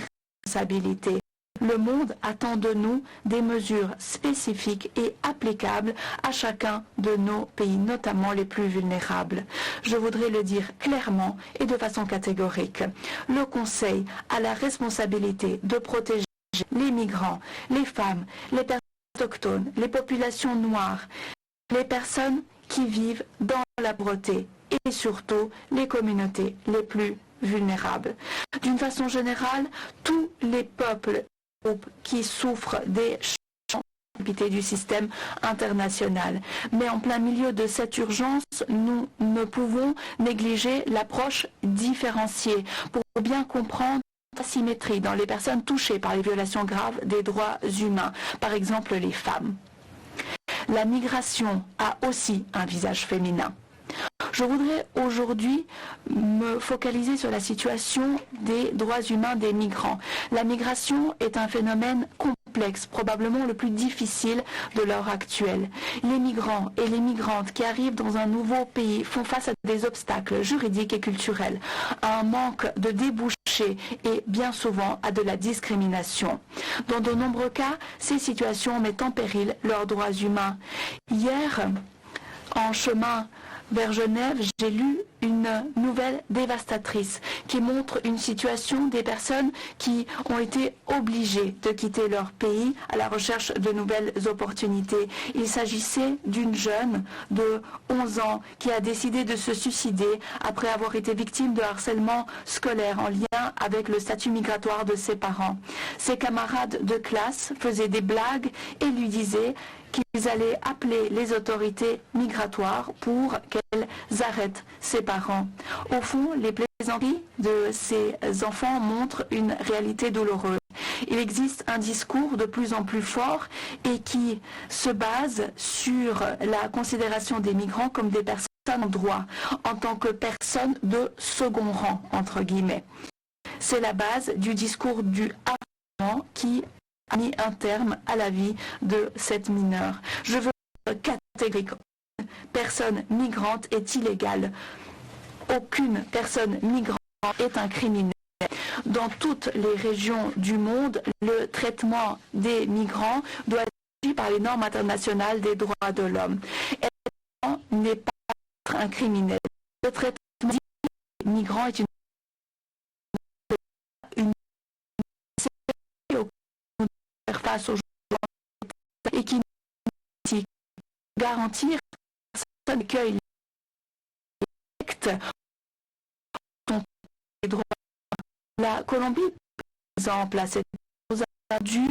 responsabilité. Le monde attend de nous des mesures spécifiques et applicables à chacun de nos pays, notamment les plus vulnérables. Je voudrais le dire clairement et de façon catégorique. Le Conseil a la responsabilité de protéger les migrants, les femmes, les personnes autochtones, les populations noires, les personnes qui vivent dans la pauvreté et surtout les communautés les plus vulnérables. D'une façon générale, tous les peuples qui souffrent des changements du système international. Mais en plein milieu de cette urgence, nous ne pouvons négliger l'approche différenciée pour bien comprendre l'asymétrie dans les personnes touchées par les violations graves des droits humains, par exemple les femmes. la migration a aussi un visage féminin. Je voudrais aujourd'hui me focaliser sur la situation des droits humains des migrants. La migration est un phénomène complexe, probablement le plus difficile de l'heure actuelle. Les migrants et les migrantes qui arrivent dans un nouveau pays font face à des obstacles juridiques et culturels, à un manque de débouchés et bien souvent à de la discrimination. Dans de nombreux cas, ces situations mettent en péril leurs droits humains. Hier, en chemin vers Genève, j'ai lu une nouvelle dévastatrice qui montre une situation des personnes qui ont été obligées de quitter leur pays à la recherche de nouvelles opportunités. Il s'agissait d'une jeune de 11 ans qui a décidé de se suicider après avoir été victime de harcèlement scolaire en lien avec le statut migratoire de ses parents. Ses camarades de classe faisaient des blagues et lui disaient qu'ils allaient appeler les autorités migratoires pour qu'elles arrêtent ses parents. Au fond, les plaisanteries de ces enfants montrent une réalité douloureuse. Il existe un discours de plus en plus fort et qui se base sur la considération des migrants comme des personnes en droit, en tant que personnes de second rang, entre guillemets. C'est la base du discours du harcèlement qui a mis un terme à la vie de cette mineure. Je veux catégoriquement, aucune personne migrante est illégale. Aucune personne migrante est un criminel. Dans toutes les régions du monde, le traitement des migrants doit être régi par les normes internationales des droits de l'homme. Elle n'est pas un criminel. Le traitement des migrants est une face aux gens et qui garantir que personne accueille les droits. La Colombie, par exemple, a dû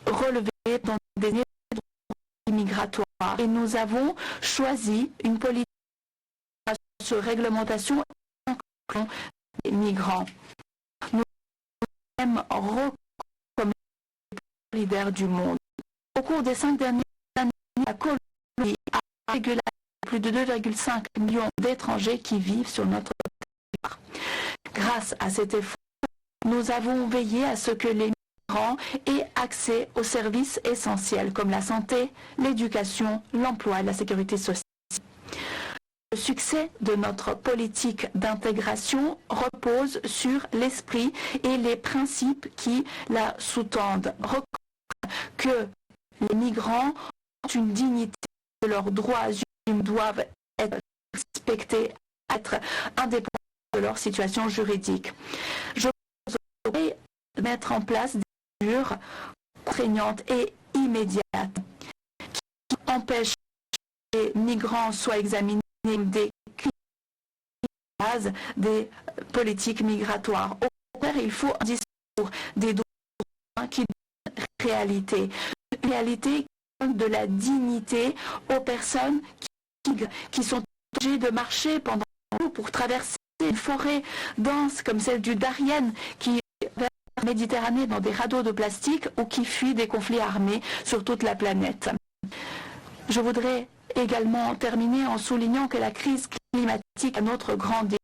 relever dans des droits migratoires et nous avons choisi une politique de réglementation des migrants. Nous sommes comme leader du monde. Au cours des 5 dernières années, la Colombie a régularisé plus de 2,5 millions d'étrangers qui vivent sur notre territoire. Grâce à cet effort, nous avons veillé à ce que les migrants aient accès aux services essentiels comme la santé, l'éducation, l'emploi et la sécurité sociale. Le succès de notre politique d'intégration repose sur l'esprit et les principes qui la sous-tendent. Que les migrants ont une dignité, que leurs droits humains doivent être respectés, être indépendants de leur situation juridique. Je voudrais mettre en place des mesures contraignantes et immédiates qui empêchent que les migrants soient examinés des crimes, des politiques migratoires. Au contraire, il faut un discours des droits qui réalité. Une réalité qui donne de la dignité aux personnes qui sont obligées de marcher pendant pour traverser une forêt dense comme celle du Darien qui vers la Méditerranée dans des radeaux de plastique ou qui fuient des conflits armés sur toute la planète. Je voudrais également terminer en soulignant que la crise climatique est notre grand défi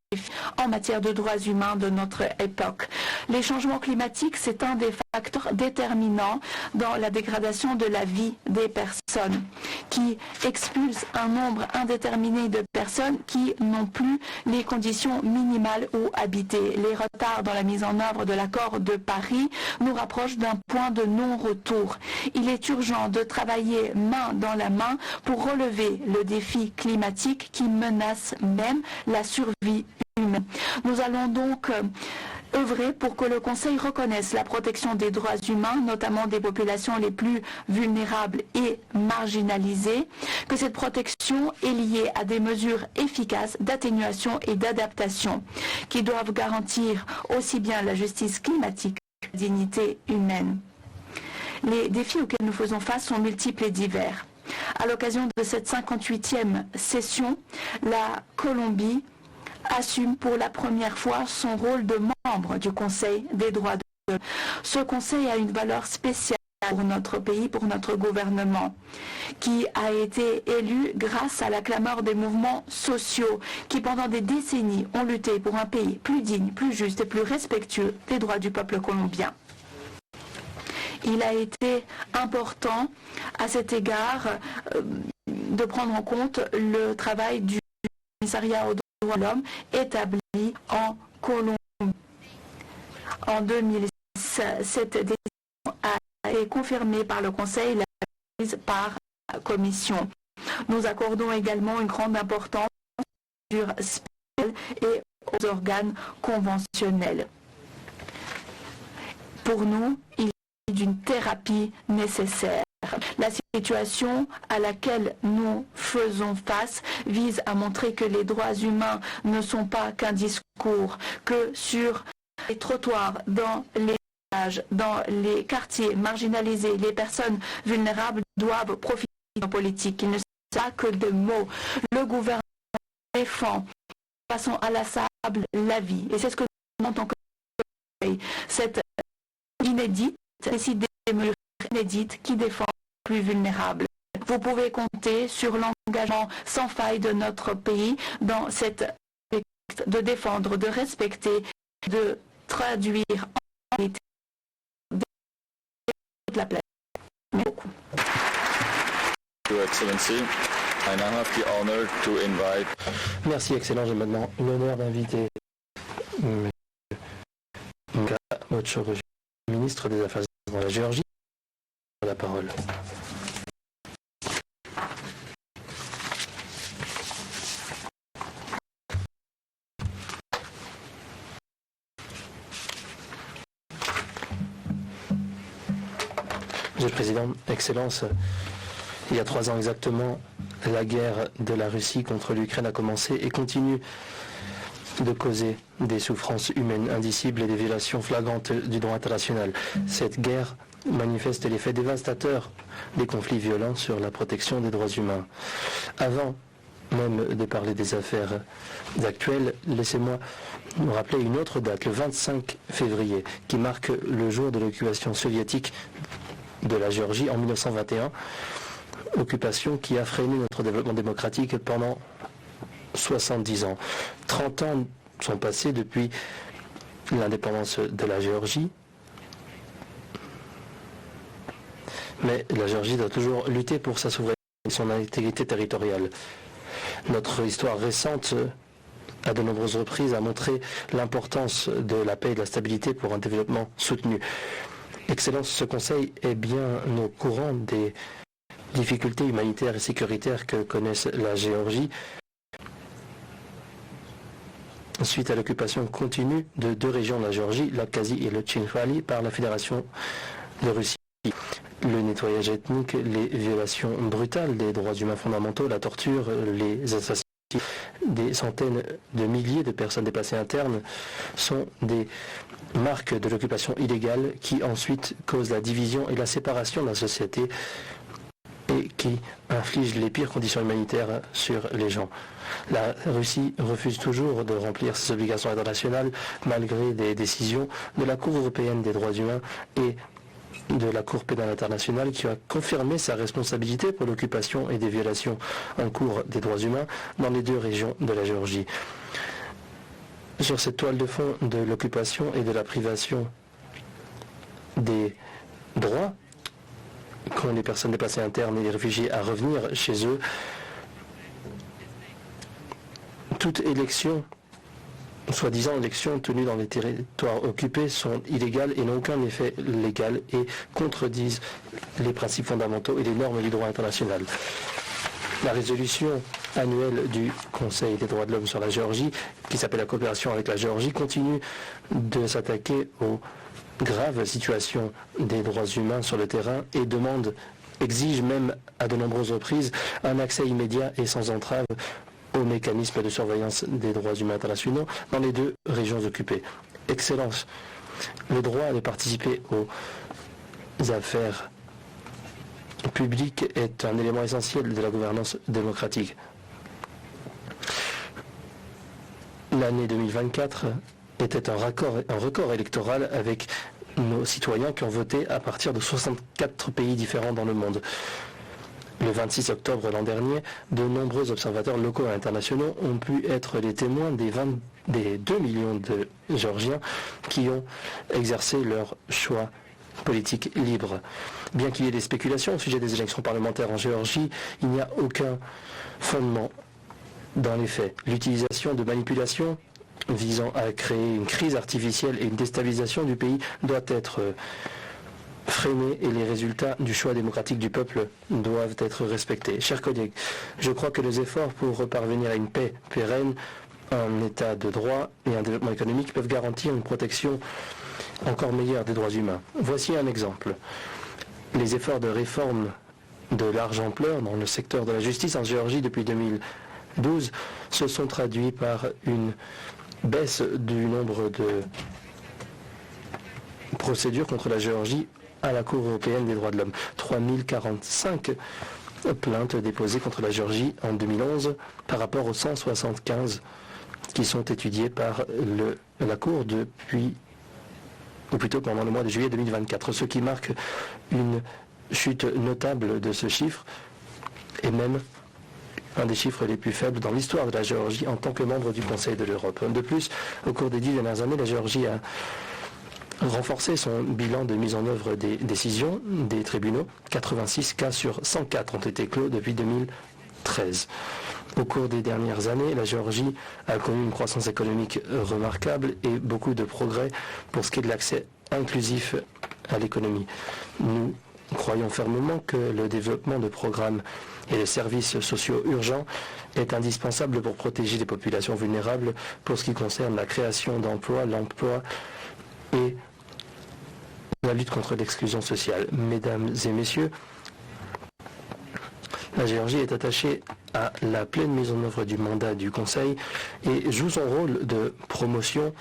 en matière de droits humains de notre époque. Les changements climatiques, c'est un des facteurs déterminants dans la dégradation de la vie des personnes, qui expulsent un nombre indéterminé de personnes qui n'ont plus les conditions minimales où habiter. Les retards dans la mise en œuvre de l'accord de Paris nous rapprochent d'un point de non-retour. Il est urgent de travailler main dans la main pour relever le défi climatique qui menace même la survie humaine. Nous allons donc œuvrer pour que le Conseil reconnaisse la protection des droits humains, notamment des populations les plus vulnérables et marginalisées, que cette protection est liée à des mesures efficaces d'atténuation et d'adaptation qui doivent garantir aussi bien la justice climatique que la dignité humaine. Les défis auxquels nous faisons face sont multiples et divers. À l'occasion de cette 58e session, la Colombie assume pour la première fois son rôle de membre du Conseil des droits de l'homme. Ce Conseil a une valeur spéciale pour notre pays, pour notre gouvernement, qui a été élu grâce à la clameur des mouvements sociaux qui, pendant des décennies, ont lutté pour un pays plus digne, plus juste et plus respectueux des droits du peuple colombien. Il a été important, à cet égard, de prendre en compte le travail du commissariat aux droits de l'homme établi en Colombie. En 2006, cette décision a été confirmée par le Conseil et par la Commission. Nous accordons également une grande importance aux mesures spéciales et aux organes conventionnels. Pour nous, il s'agit d'une thérapie nécessaire. La situation à laquelle nous faisons face vise à montrer que les droits humains ne sont pas qu'un discours, que sur les trottoirs, dans les villages, dans les quartiers marginalisés, les personnes vulnérables doivent profiter de la politique. Il ne s'agit pas que de mots. Le gouvernement défend de façon inlassable la vie. Et c'est ce que nous en tant que cette inédite, décidée des mesures inédites qui défendent les plus vulnérables. Vous pouvez compter sur l'engagement sans faille de notre pays dans cette lutte de défendre, de respecter, de traduire en réalité toute la planète. Merci beaucoup. Your Excellency, I now have the honor to invite... Merci, Excellence. J'ai maintenant l'honneur d'inviter Mochogo, ministre des Affaires étrangères de la Géorgie, la parole. Monsieur le Président, Excellence, il y a 3 ans exactement, la guerre de la Russie contre l'Ukraine a commencé et continue de causer des souffrances humaines indicibles et des violations flagrantes du droit international. Cette guerre manifeste l'effet dévastateur des conflits violents sur la protection des droits humains. Avant même de parler des affaires actuelles, laissez-moi nous rappeler une autre date, le 25 février, qui marque le jour de l'occupation soviétique de la Géorgie en 1921, occupation qui a freiné notre développement démocratique pendant 70 ans. 30 ans sont passés depuis l'indépendance de la Géorgie, mais la Géorgie doit toujours lutter pour sa souveraineté et son intégrité territoriale. Notre histoire récente, à de nombreuses reprises, a montré l'importance de la paix et de la stabilité pour un développement soutenu. Excellence, ce Conseil est bien au courant des difficultés humanitaires et sécuritaires que connaissent la Géorgie suite à l'occupation continue de 2 régions de la Géorgie, l'Abkhazie et le Tchinkhali, par la Fédération de Russie. Le nettoyage ethnique, les violations brutales des droits humains fondamentaux, la torture, les assassinats, des centaines de milliers de personnes déplacées internes sont des marques de l'occupation illégale qui ensuite causent la division et la séparation de la société et qui infligent les pires conditions humanitaires sur les gens. La Russie refuse toujours de remplir ses obligations internationales malgré des décisions de la Cour européenne des droits humains et de la Cour pénale internationale qui a confirmé sa responsabilité pour l'occupation et des violations en cours des droits humains dans les 2 régions de la Géorgie. Sur cette toile de fond de l'occupation et de la privation des droits qu'ont les personnes déplacées internes et les réfugiés à revenir chez eux, toute élection, soi-disant élections tenues dans les territoires occupés sont illégales et n'ont aucun effet légal et contredisent les principes fondamentaux et les normes du droit international. La résolution annuelle du Conseil des droits de l'homme sur la Géorgie, qui s'appelle la coopération avec la Géorgie, continue de s'attaquer aux graves situations des droits humains sur le terrain et exige même à de nombreuses reprises un accès immédiat et sans entrave aux mécanismes de surveillance des droits humains internationaux dans les 2 régions occupées. Excellence, le droit de participer aux affaires publiques est un élément essentiel de la gouvernance démocratique. L'année 2024 était un record électoral avec nos citoyens qui ont voté à partir de 64 pays différents dans le monde. Le 26 octobre l'an dernier, de nombreux observateurs locaux et internationaux ont pu être les témoins des 2 millions de Géorgiens qui ont exercé leur choix politique libre. Bien qu'il y ait des spéculations au sujet des élections parlementaires en Géorgie, il n'y a aucun fondement dans les faits. L'utilisation de manipulations visant à créer une crise artificielle et une déstabilisation du pays doit être freinée et les résultats du choix démocratique du peuple doivent être respectés. Chers collègues, je crois que les efforts pour parvenir à une paix pérenne, un état de droit et un développement économique peuvent garantir une protection encore meilleure des droits humains. Voici un exemple. Les efforts de réforme de large ampleur dans le secteur de la justice en Géorgie depuis 2012 se sont traduits par une baisse du nombre de procédures contre la Géorgie à la Cour européenne des droits de l'homme. 3045 plaintes déposées contre la Géorgie en 2011 par rapport aux 175 qui sont étudiées par la Cour depuis, ou plutôt pendant le mois de juillet 2024, ce qui marque une chute notable de ce chiffre et même un des chiffres les plus faibles dans l'histoire de la Géorgie en tant que membre du Conseil de l'Europe. De plus, au cours des 10 dernières années, la Géorgie a renforcé son bilan de mise en œuvre des décisions des tribunaux. 86 cas sur 104 ont été clos depuis 2013. Au cours des dernières années, la Géorgie a connu une croissance économique remarquable et beaucoup de progrès pour ce qui est de l'accès inclusif à l'économie. Nous croyons fermement que le développement de programmes et de services sociaux urgents est indispensable pour protéger les populations vulnérables pour ce qui concerne la création d'emplois, l'emploi et la lutte contre l'exclusion sociale. Mesdames et messieurs, la Géorgie est attachée à la pleine mise en œuvre du mandat du Conseil et joue son rôle de promotion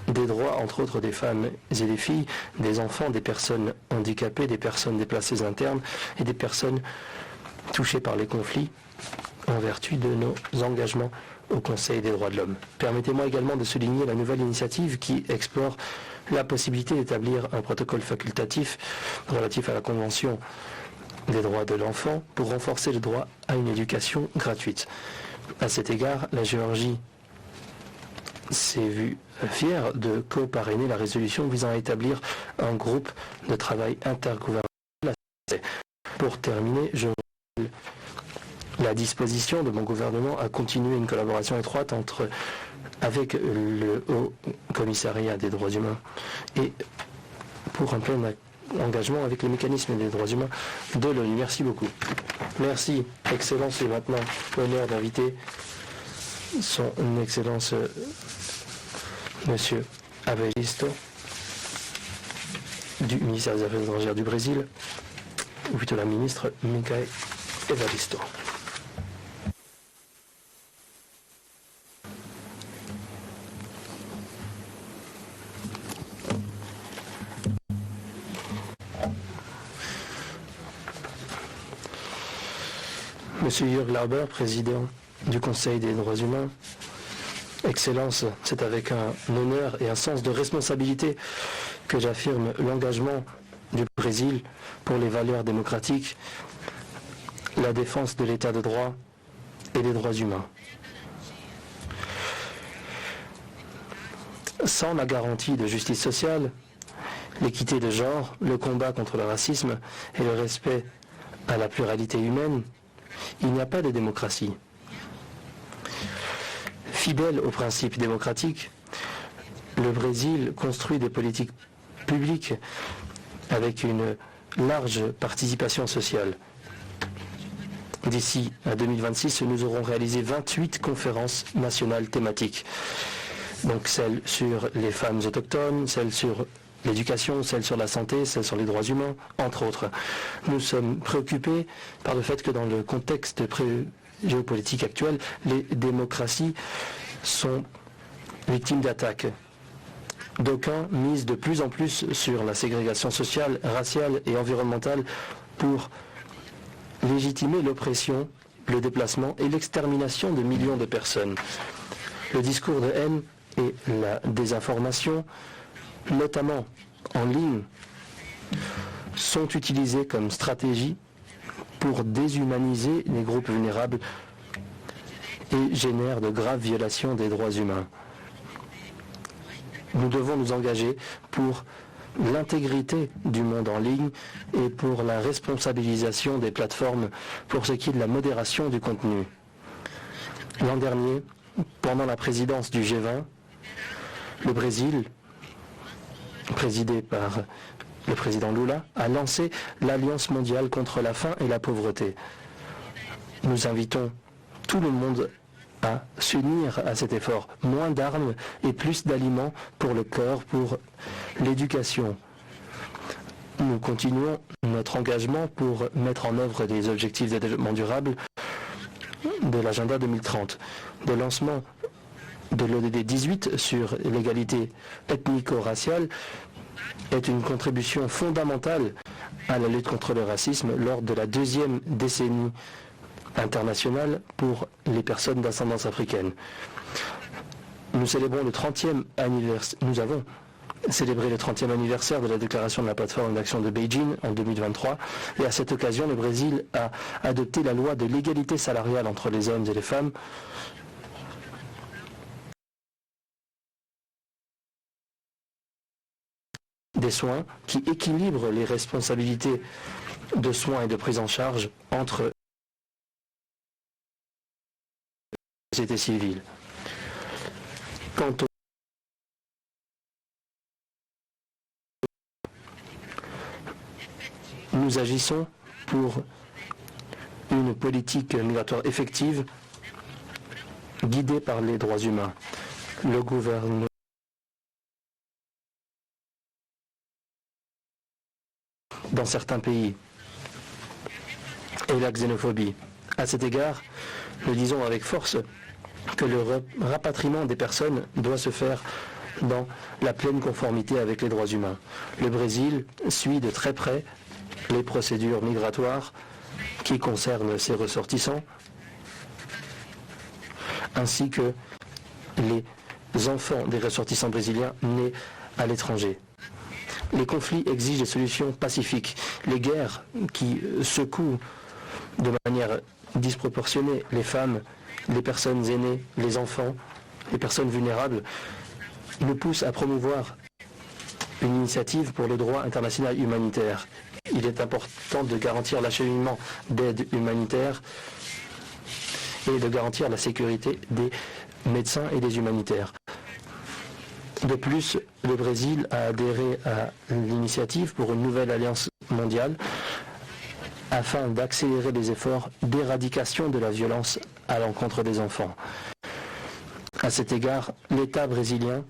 des droits, entre autres, des femmes et des filles, des enfants, des personnes handicapées, des personnes déplacées internes et des personnes touchées par les conflits en vertu de nos engagements au Conseil des droits de l'homme. Permettez-moi également de souligner la nouvelle initiative qui explore la possibilité d'établir un protocole facultatif relatif à la Convention des droits de l'enfant pour renforcer le droit à une éducation gratuite. À cet égard, la Géorgie s'est vue fière de co-parrainer la résolution visant à établir un groupe de travail intergouvernemental. Pour terminer, je rappelle la disposition de mon gouvernement à continuer une collaboration étroite avec le Haut Commissariat des droits humains et pour un plein engagement avec les mécanismes des droits humains de l'ONU. Merci beaucoup. Merci, Excellence, et maintenant l'honneur d'inviter son Excellence Monsieur Evaristo du ministère des Affaires étrangères du Brésil, ou plutôt la ministre Micaëla Evaristo. Monsieur Jürg Lauber, président du Conseil des droits humains, Excellence, c'est avec un honneur et un sens de responsabilité que j'affirme l'engagement du Brésil pour les valeurs démocratiques, la défense de l'état de droit et des droits humains. Sans la garantie de justice sociale, l'équité de genre, le combat contre le racisme et le respect à la pluralité humaine, il n'y a pas de démocratie. Fidèle aux principes démocratiques, le Brésil construit des politiques publiques avec une large participation sociale. D'ici à 2026, nous aurons réalisé 28 conférences nationales thématiques. Donc celles sur les femmes autochtones, celles sur l'éducation, celles sur la santé, celles sur les droits humains, entre autres. Nous sommes préoccupés par le fait que dans le contexte géopolitique actuel, les démocraties sont victimes d'attaques. D'aucuns misent de plus en plus sur la ségrégation sociale, raciale et environnementale pour légitimer l'oppression, le déplacement et l'extermination de millions de personnes. Le discours de haine et la désinformation, notamment en ligne sont utilisés comme stratégie pour déshumaniser les groupes vulnérables et génèrent de graves violations des droits humains. Nous devons nous engager pour l'intégrité du monde en ligne et pour la responsabilisation des plateformes pour ce qui est de la modération du contenu. L'an dernier, pendant la présidence du G20, le Brésil, présidé par le président Lula, a lancé l'Alliance mondiale contre la faim et la pauvreté. Nous invitons tout le monde à s'unir à cet effort. Moins d'armes et plus d'aliments pour le corps, pour l'éducation. Nous continuons notre engagement pour mettre en œuvre des objectifs de développement durable de l'agenda 2030. Le lancement de l'ODD 18 sur l'égalité ethnico-raciale est une contribution fondamentale à la lutte contre le racisme lors de la deuxième décennie internationale pour les personnes d'ascendance africaine. Nous célébrons le 30e anniversaire, nous avons célébré le 30e anniversaire de la déclaration de la plateforme d'action de Beijing en 2023 et à cette occasion le Brésil a adopté la loi de l'égalité salariale entre les hommes et les femmes des soins qui équilibrent les responsabilités de soins et de prise en charge entre la société civile. Quant au nous agissons pour une politique migratoire effective guidée par les droits humains. Le gouvernement dans certains pays et la xénophobie. À cet égard, nous disons avec force que le rapatriement des personnes doit se faire dans la pleine conformité avec les droits humains. Le Brésil suit de très près les procédures migratoires qui concernent ses ressortissants, ainsi que les enfants des ressortissants brésiliens nés à l'étranger. Les conflits exigent des solutions pacifiques. Les guerres qui secouent de manière disproportionnée les femmes, les personnes aînées, les enfants, les personnes vulnérables, nous poussent à promouvoir une initiative pour le droit international humanitaire. Il est important de garantir l'acheminement d'aide humanitaire et de garantir la sécurité des médecins et des humanitaires. De plus, le Brésil a adhéré à l'initiative pour une nouvelle alliance mondiale afin d'accélérer les efforts d'éradication de la violence à l'encontre des enfants. À cet égard, l'État brésilien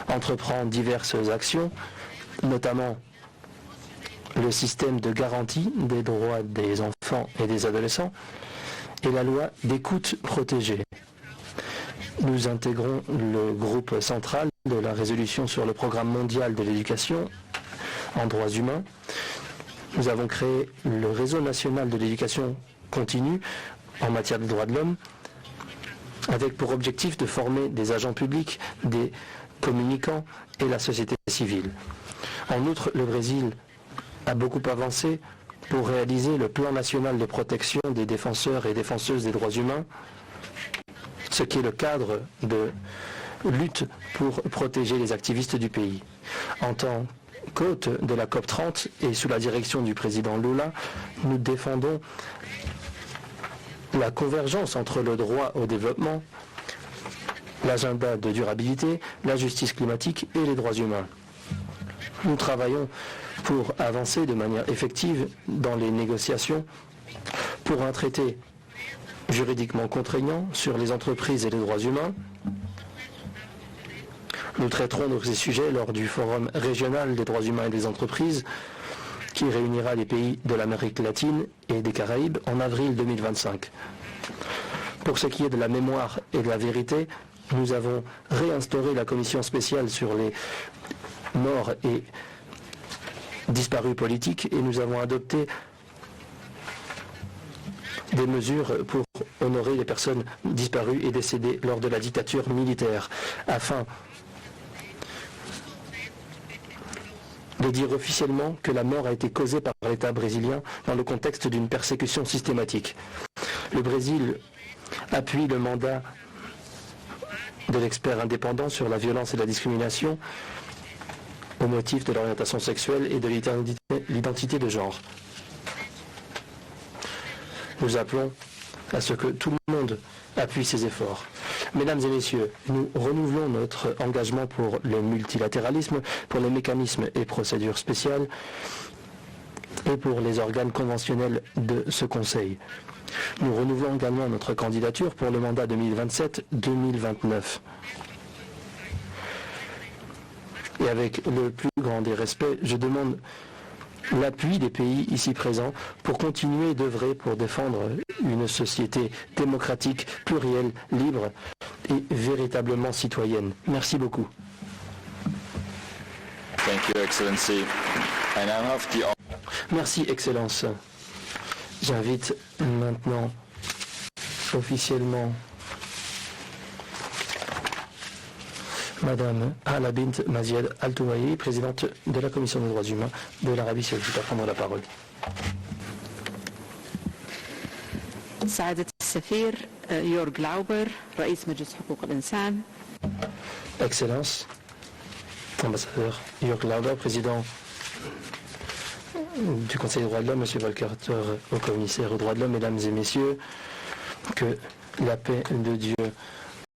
entreprend diverses actions, notamment le système de garantie des droits des enfants et des adolescents et la loi d'écoute protégée. Nous intégrons le groupe central de la résolution sur le programme mondial de l'éducation en droits humains. Nous avons créé le réseau national de l'éducation continue en matière de droits de l'homme, avec pour objectif de former des agents publics, des communicants et la société civile. En outre, le Brésil a beaucoup avancé pour réaliser le plan national de protection des défenseurs et défenseuses des droits humains, ce qui est le cadre de lutte pour protéger les activistes du pays. En tant qu'hôte de la COP30 et sous la direction du président Lula, nous défendons la convergence entre le droit au développement, l'agenda de durabilité, la justice climatique et les droits humains. Nous travaillons pour avancer de manière effective dans les négociations pour un traité juridiquement contraignant sur les entreprises et les droits humains. Nous traiterons de ces sujets lors du Forum régional des droits humains et des entreprises qui réunira les pays de l'Amérique latine et des Caraïbes en avril 2025. Pour ce qui est de la mémoire et de la vérité, nous avons réinstauré la commission spéciale sur les morts et disparus politiques et nous avons adopté des mesures pour honorer les personnes disparues et décédées lors de la dictature militaire, afin de dire officiellement que la mort a été causée par l'État brésilien dans le contexte d'une persécution systématique. Le Brésil appuie le mandat de l'expert indépendant sur la violence et la discrimination au motif de l'orientation sexuelle et de l'identité de genre. Nous appelons à ce que tout le monde appuie ces efforts. Mesdames et messieurs, nous renouvelons notre engagement pour le multilatéralisme, pour les mécanismes et procédures spéciales et pour les organes conventionnels de ce Conseil. Nous renouvelons également notre candidature pour le mandat 2027-2029. Et avec le plus grand des respects, je demande l'appui des pays ici présents pour continuer d'œuvrer pour défendre une société démocratique, plurielle, libre et véritablement citoyenne. Merci beaucoup. Thank you, Excellency. I now have the... Merci, Excellence. J'invite maintenant officiellement Madame Hala Bint Mazied Al Toumaï, présidente de la Commission des droits humains de l'Arabie saoudite, à prendre la parole. سعادة السفير يورغ لاوبر رئيس مجلس حقوق الإنسان. Excellence, ambassadeur Jörg Lauber, président du Conseil des droits de l'homme, Monsieur Volker Turk, au commissaire aux droits de l'homme, mesdames et messieurs, que la paix de Dieu